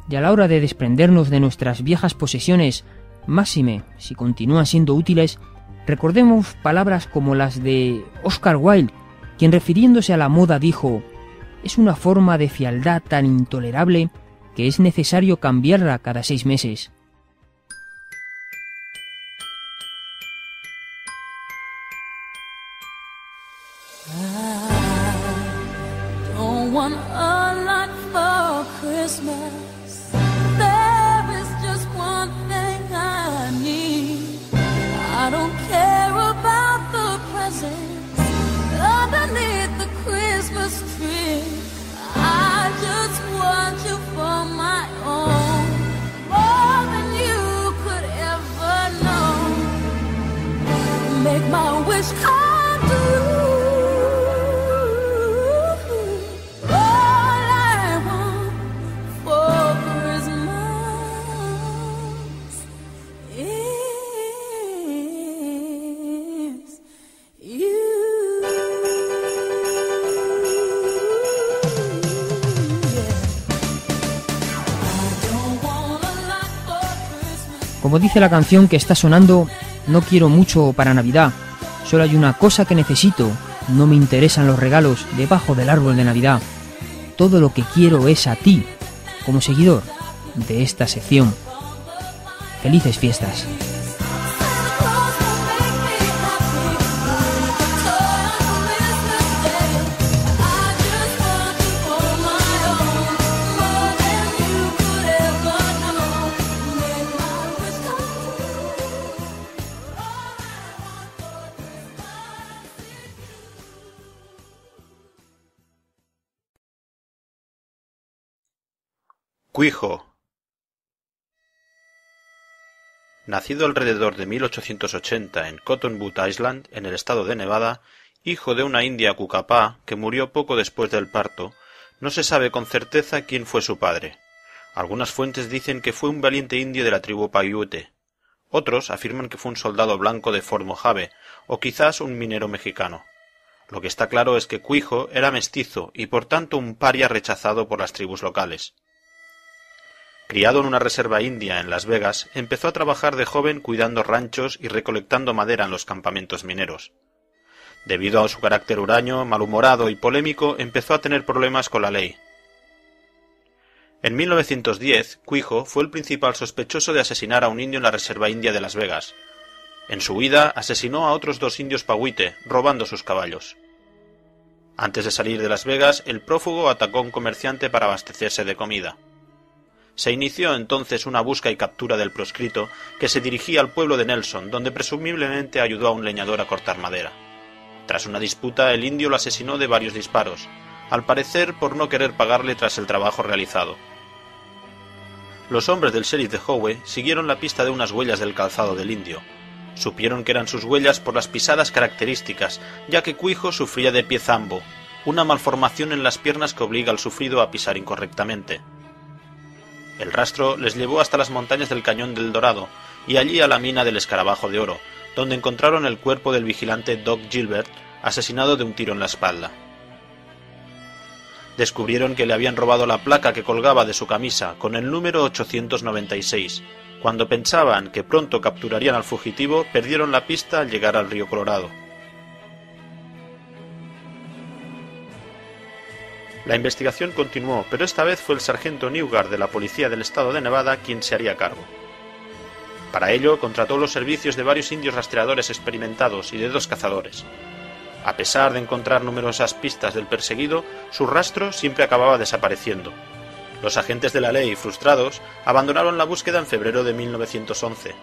Y a la hora de desprendernos de nuestras viejas posesiones, Máxime, si continúan siendo útiles, recordemos palabras como las de Oscar Wilde, quien refiriéndose a la moda dijo: «Es una forma de fealdad tan intolerable que es necesario cambiarla cada 6 meses». Como dice la canción que está sonando, no quiero mucho para Navidad, solo hay una cosa que necesito, no me interesan los regalos debajo del árbol de Navidad. Todo lo que quiero es a ti, como seguidor de esta sección. Felices fiestas. Quijo. Nacido alrededor de 1880 en Cotton Butte Island, en el estado de Nevada, hijo de una india Cukapá que murió poco después del parto, no se sabe con certeza quién fue su padre. Algunas fuentes dicen que fue un valiente indio de la tribu Paiute. Otros afirman que fue un soldado blanco de Fort Mojave, o quizás un minero mexicano. Lo que está claro es que Quijo era mestizo y por tanto un paria rechazado por las tribus locales. Criado en una reserva india en Las Vegas, empezó a trabajar de joven cuidando ranchos y recolectando madera en los campamentos mineros. Debido a su carácter huraño, malhumorado y polémico, empezó a tener problemas con la ley. En 1910, Quijo fue el principal sospechoso de asesinar a un indio en la reserva india de Las Vegas. En su huida, asesinó a otros 2 indios Paiute, robando sus caballos. Antes de salir de Las Vegas, el prófugo atacó a un comerciante para abastecerse de comida. Se inició entonces una busca y captura del proscrito que se dirigía al pueblo de Nelson, donde presumiblemente ayudó a un leñador a cortar madera. Tras una disputa, el indio lo asesinó de varios disparos, al parecer por no querer pagarle tras el trabajo realizado. Los hombres del sheriff de Howe siguieron la pista de unas huellas del calzado del indio. Supieron que eran sus huellas por las pisadas características, ya que Quijo sufría de pie zambo, una malformación en las piernas que obliga al sufrido a pisar incorrectamente. El rastro les llevó hasta las montañas del Cañón del Dorado y allí a la mina del Escarabajo de Oro, donde encontraron el cuerpo del vigilante Doc Gilbert, asesinado de un tiro en la espalda. Descubrieron que le habían robado la placa que colgaba de su camisa con el número 896. Cuando pensaban que pronto capturarían al fugitivo, perdieron la pista al llegar al río Colorado. La investigación continuó, pero esta vez fue el sargento Newgard de la policía del estado de Nevada quien se haría cargo. Para ello, contrató los servicios de varios indios rastreadores experimentados y de 2 cazadores. A pesar de encontrar numerosas pistas del perseguido, su rastro siempre acababa desapareciendo. Los agentes de la ley, frustrados, abandonaron la búsqueda en febrero de 1911.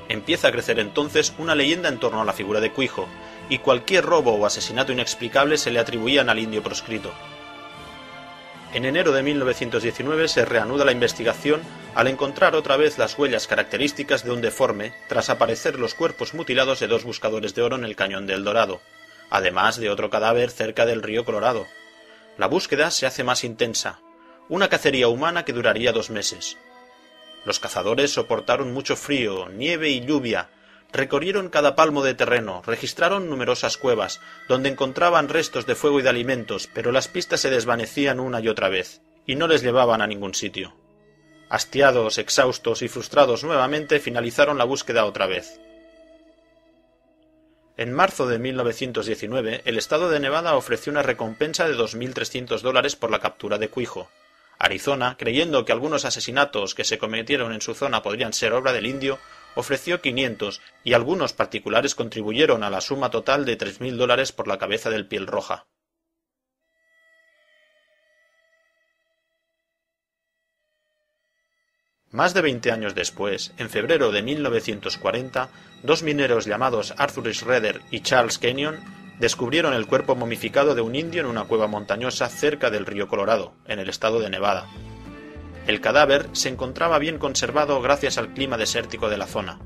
Empieza a crecer entonces una leyenda en torno a la figura de Quijo, y cualquier robo o asesinato inexplicable se le atribuían al indio proscrito. En enero de 1919 se reanuda la investigación al encontrar otra vez las huellas características de un deforme tras aparecer los cuerpos mutilados de 2 buscadores de oro en el Cañón del Dorado, además de otro cadáver cerca del río Colorado. La búsqueda se hace más intensa, una cacería humana que duraría 2 meses. Los cazadores soportaron mucho frío, nieve y lluvia, recorrieron cada palmo de terreno, registraron numerosas cuevas, donde encontraban restos de fuego y de alimentos, pero las pistas se desvanecían una y otra vez, y no les llevaban a ningún sitio. Hastiados, exhaustos y frustrados nuevamente, finalizaron la búsqueda otra vez. En marzo de 1919, el estado de Nevada ofreció una recompensa de $2.300 por la captura de Quijo. Arizona, creyendo que algunos asesinatos que se cometieron en su zona podrían ser obra del indio, ofreció 500 y algunos particulares contribuyeron a la suma total de $3.000 por la cabeza del Piel Roja. Más de 20 años después, en febrero de 1940, dos mineros llamados Arthur Schroeder y Charles Kenyon descubrieron el cuerpo momificado de un indio en una cueva montañosa cerca del río Colorado, en el estado de Nevada. El cadáver se encontraba bien conservado gracias al clima desértico de la zona.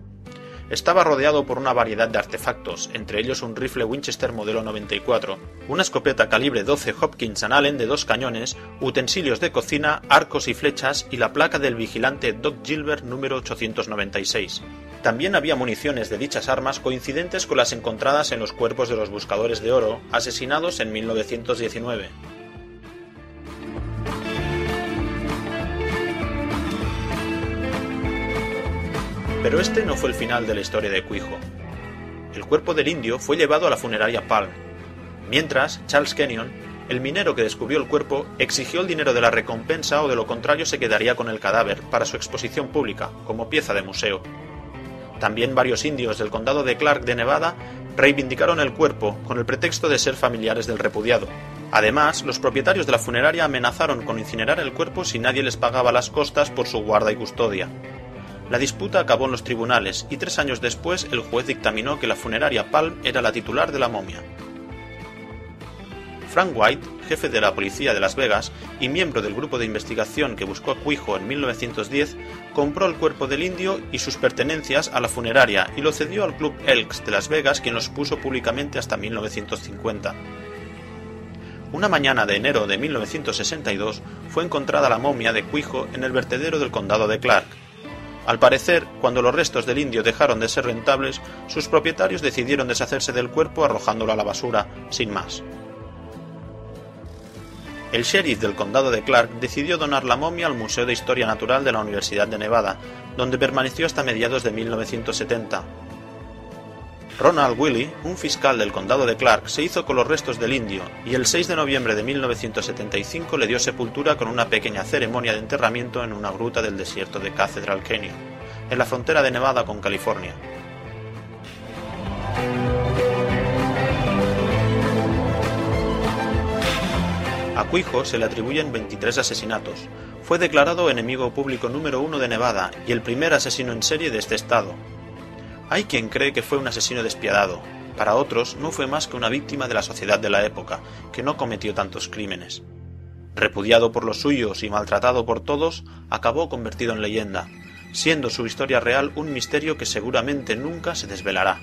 Estaba rodeado por una variedad de artefactos, entre ellos un rifle Winchester modelo 94, una escopeta calibre 12 Hopkins & Allen de 2 cañones, utensilios de cocina, arcos y flechas y la placa del vigilante Doc Gilbert número 896. También había municiones de dichas armas coincidentes con las encontradas en los cuerpos de los buscadores de oro asesinados en 1919. Pero este no fue el final de la historia de Quijo. El cuerpo del indio fue llevado a la funeraria Palm. Mientras, Charles Kenyon, el minero que descubrió el cuerpo, exigió el dinero de la recompensa o de lo contrario se quedaría con el cadáver para su exposición pública, como pieza de museo. También varios indios del condado de Clark de Nevada reivindicaron el cuerpo con el pretexto de ser familiares del repudiado. Además, los propietarios de la funeraria amenazaron con incinerar el cuerpo si nadie les pagaba las costas por su guarda y custodia. La disputa acabó en los tribunales y 3 años después el juez dictaminó que la funeraria Palm era la titular de la momia. Frank White, jefe de la policía de Las Vegas y miembro del grupo de investigación que buscó a Quijo en 1910, compró el cuerpo del indio y sus pertenencias a la funeraria y lo cedió al Club Elks de Las Vegas, quien los puso públicamente hasta 1950. Una mañana de enero de 1962 fue encontrada la momia de Quijo en el vertedero del condado de Clark. Al parecer, cuando los restos del indio dejaron de ser rentables, sus propietarios decidieron deshacerse del cuerpo arrojándolo a la basura, sin más. El sheriff del condado de Clark decidió donar la momia al Museo de Historia Natural de la Universidad de Nevada, donde permaneció hasta mediados de 1970. Ronald Willey, un fiscal del condado de Clark, se hizo con los restos del indio y el 6 de noviembre de 1975 le dio sepultura con una pequeña ceremonia de enterramiento en una gruta del desierto de Cathedral Canyon, en la frontera de Nevada con California. A Quijo se le atribuyen 23 asesinatos. Fue declarado enemigo público número 1 de Nevada y el primer asesino en serie de este estado. Hay quien cree que fue un asesino despiadado. Para otros, no fue más que una víctima de la sociedad de la época, que no cometió tantos crímenes. Repudiado por los suyos y maltratado por todos, acabó convertido en leyenda, siendo su historia real un misterio que seguramente nunca se desvelará.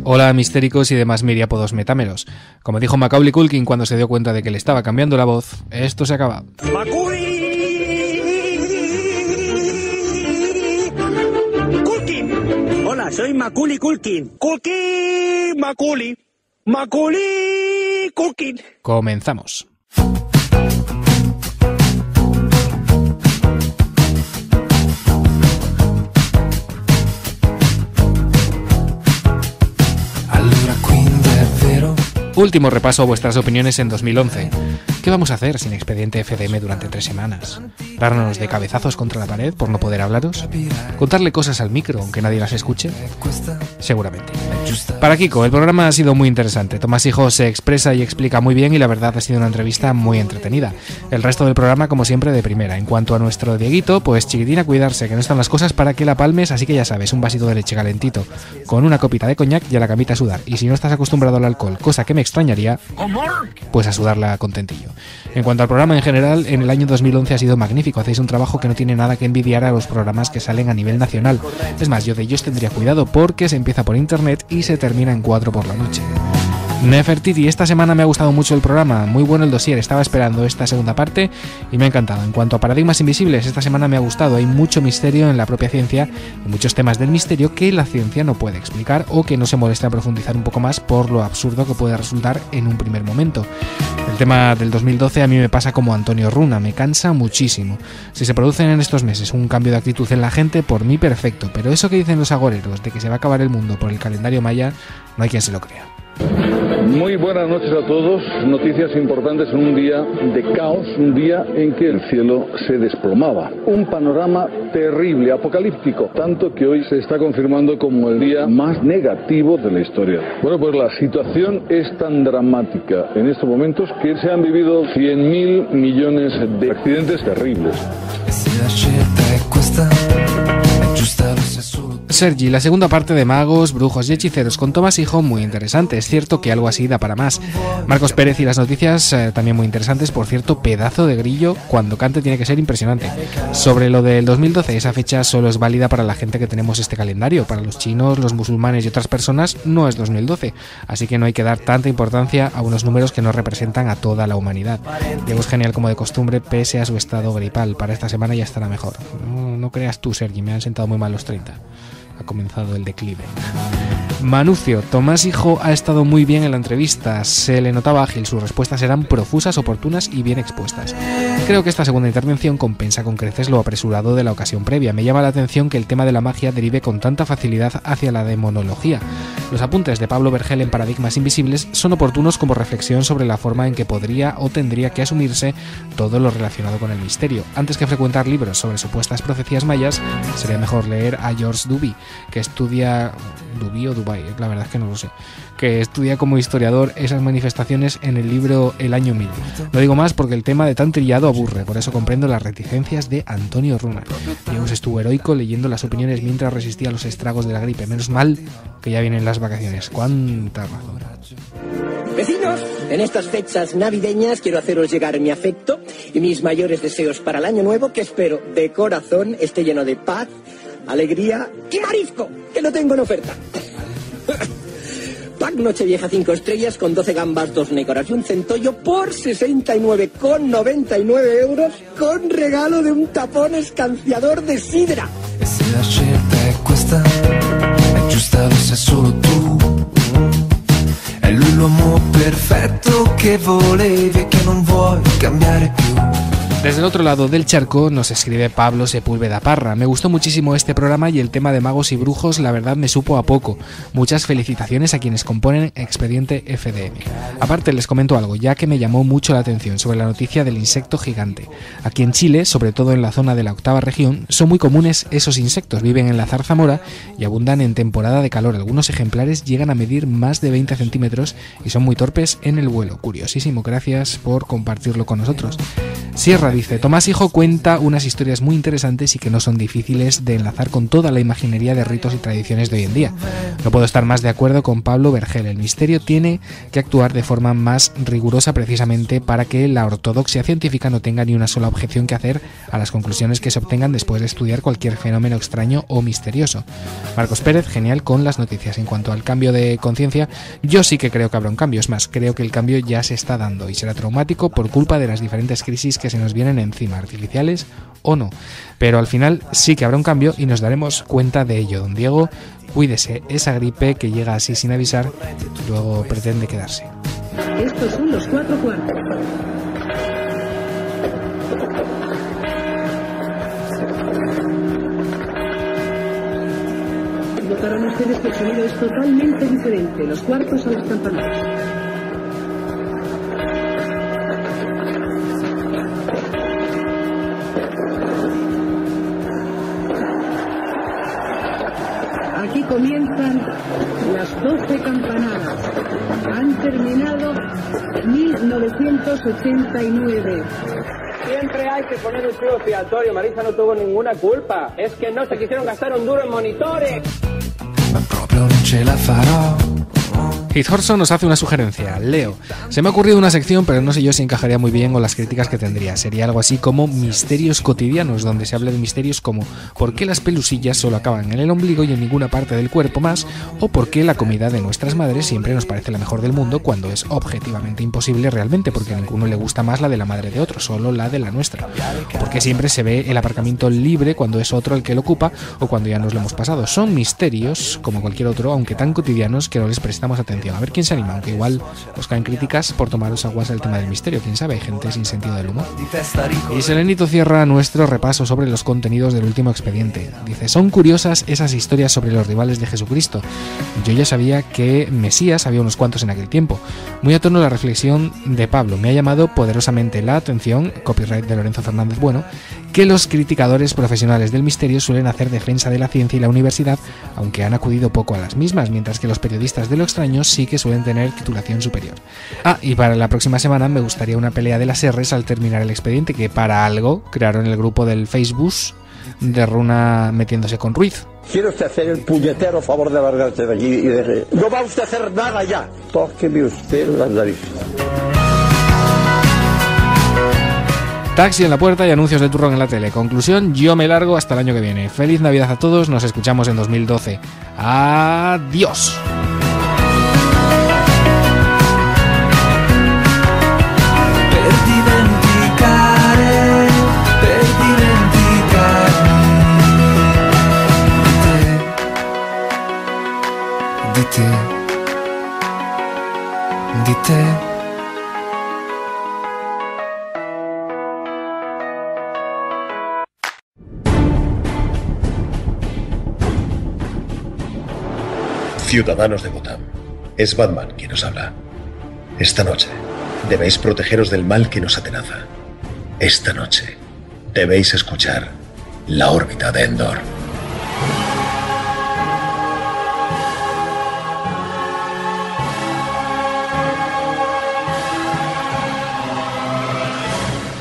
Hola mistéricos y demás miriápodos metámeros. Como dijo Macaulay Culkin cuando se dio cuenta de que le estaba cambiando la voz, esto se acaba. ¡Culkin! Hola, soy Macaulay Culkin. ¡Culkin! Macaulay. Macaulay Culkin. Comenzamos. Último repaso a vuestras opiniones en 2011. ¿Qué vamos a hacer sin Expediente FDM durante 3 semanas? ¿Darnos de cabezazos contra la pared por no poder hablaros? ¿Contarle cosas al micro aunque nadie las escuche? Seguramente. Para Kiko, el programa ha sido muy interesante. Tomás Hijo se expresa y explica muy bien y la verdad ha sido una entrevista muy entretenida. El resto del programa, como siempre, de primera. En cuanto a nuestro Dieguito, pues chiquitín a cuidarse, que no están las cosas para que la palmes, así que ya sabes, un vasito de leche calentito, con una copita de coñac y a la camita a sudar. Y si no estás acostumbrado al alcohol, cosa que me extrañaría, pues a sudarla contentillo. En cuanto al programa en general, en el año 2011 ha sido magnífico, hacéis un trabajo que no tiene nada que envidiar a los programas que salen a nivel nacional. Es más, yo de ellos tendría cuidado porque se empieza por internet y se termina en 4 por la noche. Nefertiti, esta semana me ha gustado mucho el programa, muy bueno el dossier, estaba esperando esta segunda parte y me ha encantado. En cuanto a paradigmas invisibles, esta semana me ha gustado, hay mucho misterio en la propia ciencia y muchos temas del misterio que la ciencia no puede explicar o que no se molesta a profundizar un poco más por lo absurdo que puede resultar en un primer momento. El tema del 2012 a mí me pasa como Antonio Runa, me cansa muchísimo. Si se producen en estos meses un cambio de actitud en la gente, por mí perfecto, pero eso que dicen los agoreros de que se va a acabar el mundo por el calendario maya, no hay quien se lo crea. Muy buenas noches a todos. Noticias importantes en un día de caos, un día en que el cielo se desplomaba. Un panorama terrible, apocalíptico, tanto que hoy se está confirmando como el día más negativo de la historia. Bueno, pues la situación es tan dramática en estos momentos que se han vivido 100.000 millones de accidentes terribles. Sergi, la segunda parte de Magos, Brujos y Hechiceros con Tomás Hijo, muy interesante. Es cierto que algo así da para más. Marcos Pérez y las noticias también muy interesantes. Por cierto, pedazo de grillo, cuando cante tiene que ser impresionante. Sobre lo del 2012, esa fecha solo es válida para la gente que tenemos este calendario. Para los chinos, los musulmanes y otras personas no es 2012. Así que no hay que dar tanta importancia a unos números que no representan a toda la humanidad. Diego es genial como de costumbre, pese a su estado gripal. Para esta semana ya estará mejor. No creas tú, Sergi, me han sentado muy mal los 30. Ha comenzado el declive. Manucio, Tomás Hijo ha estado muy bien en la entrevista, se le notaba ágil, sus respuestas eran profusas, oportunas y bien expuestas. Creo que esta segunda intervención compensa con creces lo apresurado de la ocasión previa. Me llama la atención que el tema de la magia derive con tanta facilidad hacia la demonología. Los apuntes de Pablo Vergel en Paradigmas Invisibles son oportunos como reflexión sobre la forma en que podría o tendría que asumirse todo lo relacionado con el misterio. Antes que frecuentar libros sobre supuestas profecías mayas, sería mejor leer a George Duby, que estudia... ¿Duby o Dubai? La verdad es que no lo sé. Que estudia como historiador esas manifestaciones en el libro El Año 1000. No digo más porque el tema de tan trillado aburre, por eso comprendo las reticencias de Antonio Runa. Diego estuvo heroico leyendo las opiniones mientras resistía a los estragos de la gripe. Menos mal que ya vienen las vacaciones. ¡Cuánta razón! Vecinos, en estas fechas navideñas quiero haceros llegar mi afecto y mis mayores deseos para el año nuevo, que espero de corazón esté lleno de paz, alegría y marisco, que lo tengo en oferta. Pack Nochevieja 5 estrellas con 12 gambas, 2 nécoras y un centollo por 69,99 euros con regalo de un tapón escanciador de sidra. E se la scelta è questa, è giusta lo sei solo tu. È lui l'uomo perfetto che volevi e che non vuoi cambiare più. Desde el otro lado del charco nos escribe Pablo Sepúlveda Parra. Me gustó muchísimo este programa y el tema de magos y brujos, la verdad me supo a poco. Muchas felicitaciones a quienes componen Expediente FDM. Aparte les comento algo, ya que me llamó mucho la atención sobre la noticia del insecto gigante. Aquí en Chile, sobre todo en la zona de la 8ª región, son muy comunes esos insectos. Viven en la zarzamora y abundan en temporada de calor. Algunos ejemplares llegan a medir más de 20 centímetros y son muy torpes en el vuelo. Curiosísimo, gracias por compartirlo con nosotros. Sierra dice, Tomás Hijo cuenta unas historias muy interesantes y que no son difíciles de enlazar con toda la imaginería de ritos y tradiciones de hoy en día. No puedo estar más de acuerdo con Pablo Vergel. El misterio tiene que actuar de forma más rigurosa precisamente para que la ortodoxia científica no tenga ni una sola objeción que hacer a las conclusiones que se obtengan después de estudiar cualquier fenómeno extraño o misterioso. Marcos Pérez, genial con las noticias. En cuanto al cambio de conciencia, yo sí que creo que habrá un cambio. Es más, creo que el cambio ya se está dando y será traumático por culpa de las diferentes crisis que se nos vienen encima, artificiales o no, pero al final sí que habrá un cambio y nos daremos cuenta de ello. Don Diego, cuídese, esa gripe que llega así sin avisar luego pretende quedarse. Estos son los 4 cuartos. Notarán ustedes que el sonido es totalmente diferente, los cuartos a los campanadas. Aquí comienzan las 12 campanadas. Han terminado 1989. Siempre hay que poner un chivo expiatorio. Marisa no tuvo ninguna culpa. Es que no se quisieron gastar un duro en monitores. Ma proprio non ce la farò. Heath Horson nos hace una sugerencia. Leo, se me ha ocurrido una sección, pero no sé yo si encajaría muy bien con las críticas que tendría. Sería algo así como misterios cotidianos, donde se hable de misterios como por qué las pelusillas solo acaban en el ombligo y en ninguna parte del cuerpo más, o por qué la comida de nuestras madres siempre nos parece la mejor del mundo cuando es objetivamente imposible realmente, porque a ninguno le gusta más la de la madre de otro, solo la de la nuestra. O por qué siempre se ve el aparcamiento libre cuando es otro el que lo ocupa o cuando ya nos lo hemos pasado. Son misterios, como cualquier otro, aunque tan cotidianos que no les prestamos atención. A ver quién se anima, aunque igual os caen críticas por tomaros aguas el tema del misterio, quién sabe, hay gente sin sentido del humor. Y Selenito cierra nuestro repaso sobre los contenidos del último expediente. Dice, son curiosas esas historias sobre los rivales de Jesucristo. Yo ya sabía que Mesías había unos cuantos en aquel tiempo. Muy a tono la reflexión de Pablo. Me ha llamado poderosamente la atención, copyright de Lorenzo Fernández Bueno, que los criticadores profesionales del misterio suelen hacer defensa de la ciencia y la universidad, aunque han acudido poco a las mismas, mientras que los periodistas de lo extraño sí que suelen tener titulación superior. Y para la próxima semana me gustaría una pelea de las R's al terminar el expediente, que para algo crearon el grupo del Facebook de Runa metiéndose con Ruiz. ¿Quiere usted hacer el puñetero favor de largarse de aquí y de... No va usted a hacer nada ya. Tóqueme usted las narices. Taxi en la puerta y anuncios de turrón en la tele. Conclusión, yo me largo hasta el año que viene. Feliz Navidad a todos, nos escuchamos en 2012. Adiós. Di te. Ciudadanos de Gotham, es Batman quien os habla. Esta noche debéis protegeros del mal que nos atenaza. Esta noche debéis escuchar La órbita de Endor.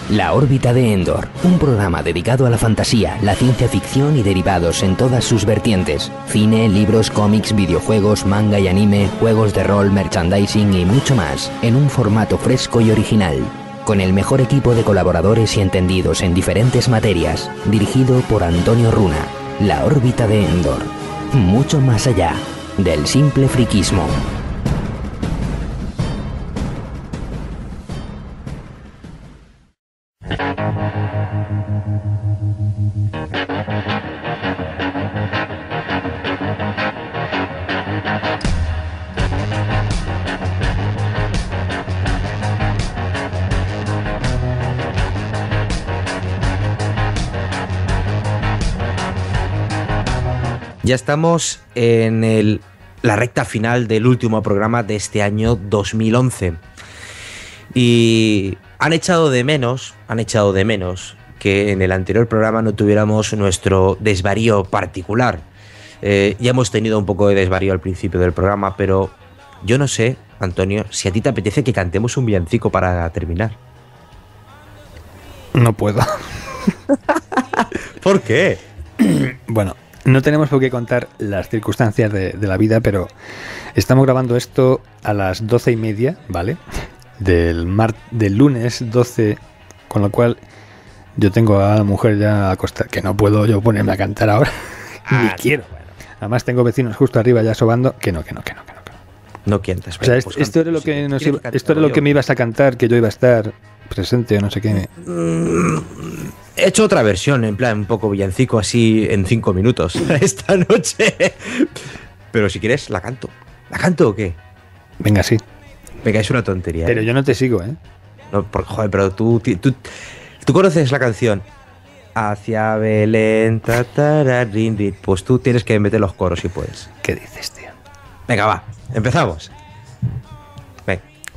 La órbita de Endor, un programa dedicado a la fantasía, la ciencia ficción y derivados en todas sus vertientes. Cine, libros, cómics, videojuegos, manga y anime, juegos de rol, merchandising y mucho más, en un formato fresco y original. Con el mejor equipo de colaboradores y entendidos en diferentes materias, dirigido por Antonio Runa. La órbita de Endor. Mucho más allá del simple friquismo. Ya estamos en la recta final del último programa de este año 2011 y han echado de menos que en el anterior programa no tuviéramos nuestro desvarío particular. Ya hemos tenido un poco de desvarío al principio del programa, pero yo no sé, Antonio, si a ti te apetece que cantemos un villancico para terminar. No puedo. ¿Por qué? Bueno, no tenemos por qué contar las circunstancias de la vida, pero estamos grabando esto a las 12:30, ¿vale? Del lunes 12, con lo cual yo tengo a la mujer ya acostada, que no puedo yo ponerme a cantar ahora, ni quiero. Además tengo vecinos justo arriba ya sobando, que no. No quientes. O sea, esto era lo que esto era lo que me ibas a cantar, que yo iba a estar presente o no sé qué. He hecho otra versión, en plan un poco villancico así en 5 minutos esta noche. Pero si quieres, la canto. ¿La canto o qué? Venga, sí. Venga, es una tontería. Pero yo no te sigo, ¿eh? No, joder, pero tú conoces la canción. Hacia Belén, pues tú tienes que meter los coros si puedes. ¿Qué dices, tío? Venga, va, empezamos.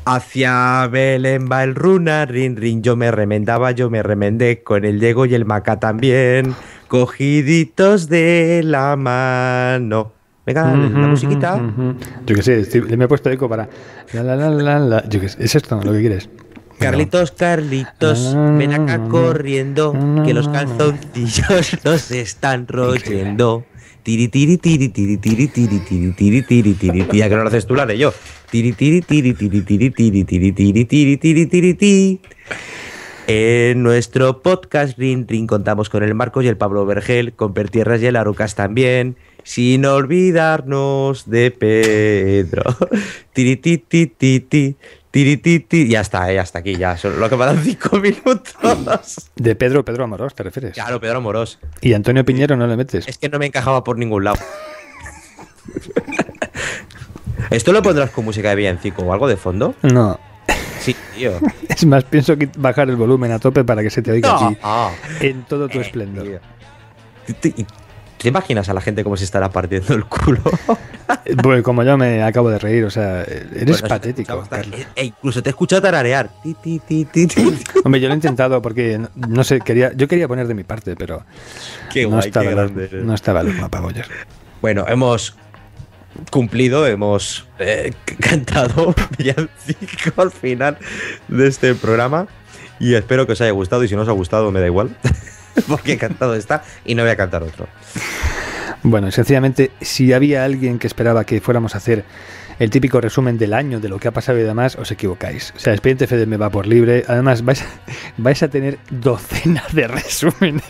Hacia Belén va el Runa, rin, yo me remendé con el Diego y el Maca también, cogiditos de la mano. Venga, la musiquita. Yo qué sé, me he puesto eco para... La. Yo qué sé, ¿es esto lo que quieres? Carlitos, ven acá corriendo, que los calzoncillos los están royendo. Tiri tiri tiri tiri tiri tiri tiri tiri tiri tiri. Ya que no lo haces tú, lo haré yo. Tiri tiri tiri tiri tiri tiri tiri tiri tiri tiri tiri tiri. En nuestro podcast Rin Rin contamos con el Marcos y el Pablo Vergel, con Pertierras y el Arucas también, sin olvidarnos de Pedro. Tiri ti ti ti ti. Ya está, hasta aquí, ya. Solo lo que me dan 5 minutos. De Pedro Amorós, ¿te refieres? Claro, Pedro Amorós. ¿Y Antonio Piñero no le metes? Es que no me encajaba por ningún lado. ¿Esto lo pondrás con música de villancico o algo de fondo? No. Sí, tío. Es más, pienso que bajar el volumen a tope para que se te oiga aquí en todo tu esplendor. ¿Te imaginas a la gente cómo se estará partiendo el culo? Pues como yo me acabo de reír, o sea, eres patético. Incluso te he escuchado tararear. Hombre, yo lo he intentado porque, no sé, yo quería poner de mi parte, pero no estaba el mapa, Boyer. Bueno, hemos cumplido, hemos cantado villancico al final de este programa y espero que os haya gustado, y si no os ha gustado me da igual. Porque cantado está y no voy a cantar otro. Bueno, sencillamente, si había alguien que esperaba que fuéramos a hacer el típico resumen del año, de lo que ha pasado y demás, os equivocáis. O sea, Expediente FDM va por libre. Además, vais a tener docenas de resúmenes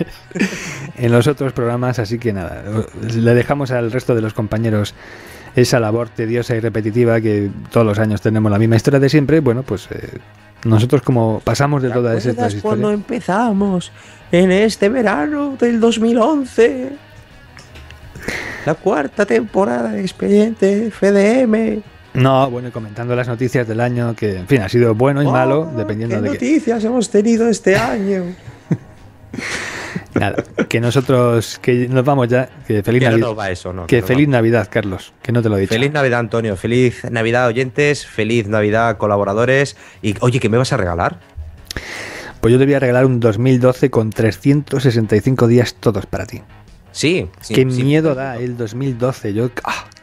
en los otros programas, así que nada, le dejamos al resto de los compañeros esa labor tediosa y repetitiva que todos los años tenemos la misma historia de siempre. Bueno, pues nosotros como pasamos de todas esas historias. Cuando empezamos en este verano del 2011 la 4ª temporada de Expediente FDM. No, bueno, y comentando las noticias del año, que en fin, ha sido bueno y malo, dependiendo de qué noticias hemos tenido este año. Nada, que nosotros, que nos vamos ya, que feliz Navidad. No va eso, no, que feliz Navidad, Carlos, que no te lo he dicho. Feliz Navidad, Antonio, feliz Navidad, oyentes, feliz Navidad, colaboradores. Y oye, ¿qué me vas a regalar? Pues yo te voy a regalar un 2012 con 365 días todos para ti. Sí. Qué miedo da el 2012.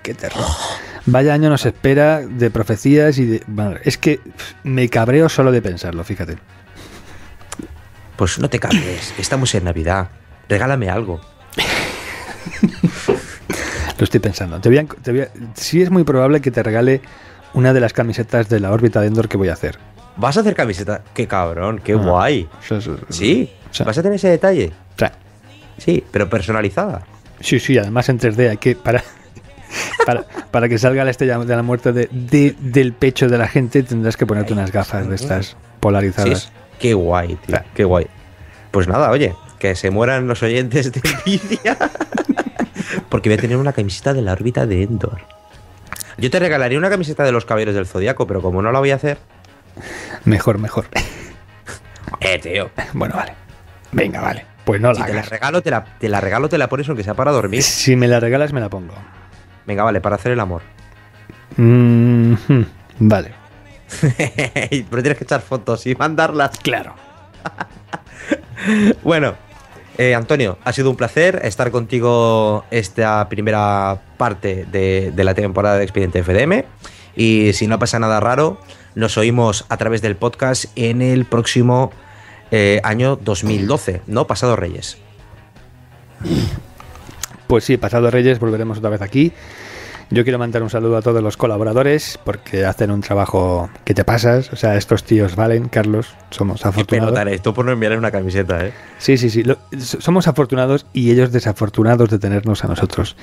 Qué terror. Vaya año nos espera de profecías y de... Bueno, es que me cabreo solo de pensarlo, fíjate. Pues no te cabres, estamos en Navidad. Regálame algo. Lo estoy pensando. Sí, es muy probable que te regale una de las camisetas de la órbita de Endor que voy a hacer. ¿Vas a hacer camiseta? Qué cabrón, qué guay. Sí, ¿vas a tener ese detalle? Sí, pero personalizada. Sí, además en 3D hay que... Para que salga la estrella de la muerte del pecho de la gente, tendrás que ponerte unas gafas de estas polarizadas. Sí, qué guay, tío, qué guay. Pues nada, oye, que se mueran los oyentes de envidia. Porque voy a tener una camiseta de la órbita de Endor. Yo te regalaría una camiseta de los Caballeros del Zodiaco, pero como no la voy a hacer... Mejor. Tío. Bueno, vale. Venga, vale. Pues no la hagas. Te la regalo, te la pones aunque sea para dormir. Si me la regalas, me la pongo. Venga, vale, para hacer el amor. Vale. Pero tienes que echar fotos y mandarlas. Claro. Bueno, Antonio, ha sido un placer estar contigo esta primera parte de la temporada de Expediente FDM. Y si no pasa nada raro, nos oímos a través del podcast en el próximo año 2012, ¿no? Pasado Reyes. Pues sí, pasado Reyes volveremos otra vez aquí. Yo quiero mandar un saludo a todos los colaboradores porque hacen un trabajo que te pasas. O sea, estos tíos valen, Carlos. Somos afortunados. Qué esto por no enviarles una camiseta, ¿eh? Sí. Somos afortunados y ellos desafortunados de tenernos a nosotros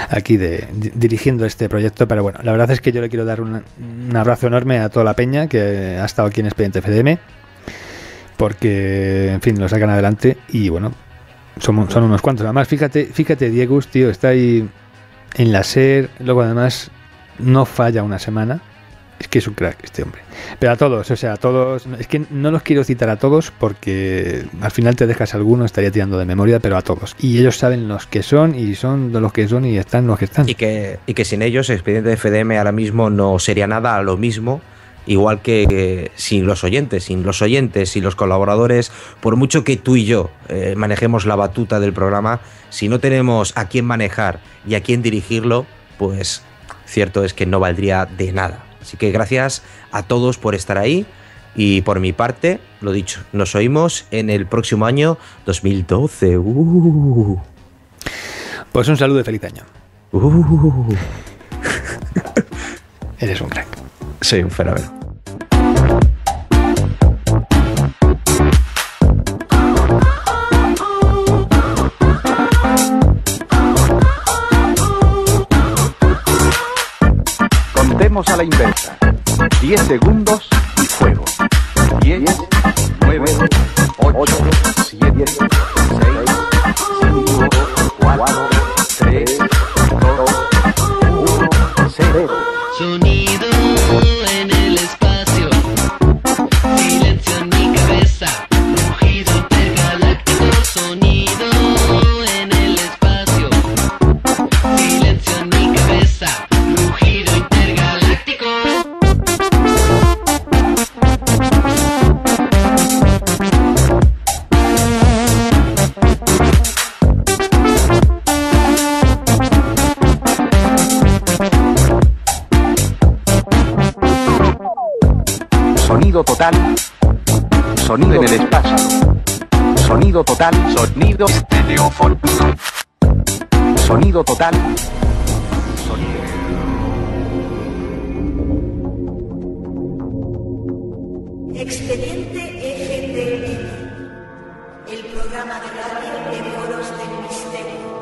aquí dirigiendo este proyecto. Pero bueno, la verdad es que yo le quiero dar un abrazo enorme a toda la peña que ha estado aquí en Expediente FDM. Porque, en fin, lo sacan adelante y bueno, son unos cuantos. Además, fíjate, Diego, tío, está ahí en la SER, luego además no falla una semana. Es que es un crack este hombre. Pero a todos, es que no los quiero citar a todos porque al final te dejas alguno, estaría tirando de memoria, pero a todos. Y ellos saben los que son y son de los que son y están los que están. Y que sin ellos Expediente de FDM ahora mismo no sería nada a lo mismo. Igual que sin los oyentes y los colaboradores, por mucho que tú y yo manejemos la batuta del programa, si no tenemos a quién manejar y a quién dirigirlo, pues cierto es que no valdría de nada. Así que gracias a todos por estar ahí y por mi parte, lo dicho, nos oímos en el próximo año 2012. Pues un saludo de feliz año. Eres un crack. Soy un fenómeno. Contemos a la inversa. 10 segundos y fuego. 10, 9, 8, 7, 6, 5, 4, 3, 2, 1, 0. Sonido en el espacio, silencio en mi cabeza, rugido intergaláctico. Sonido en el espacio, silencio en mi cabeza, rugido intergaláctico. Sonido total. Sonido en el espacio. Sonido total. Sonido estereofónico. Sonido total. Expediente FDM, el programa de radio de Foros del Misterio.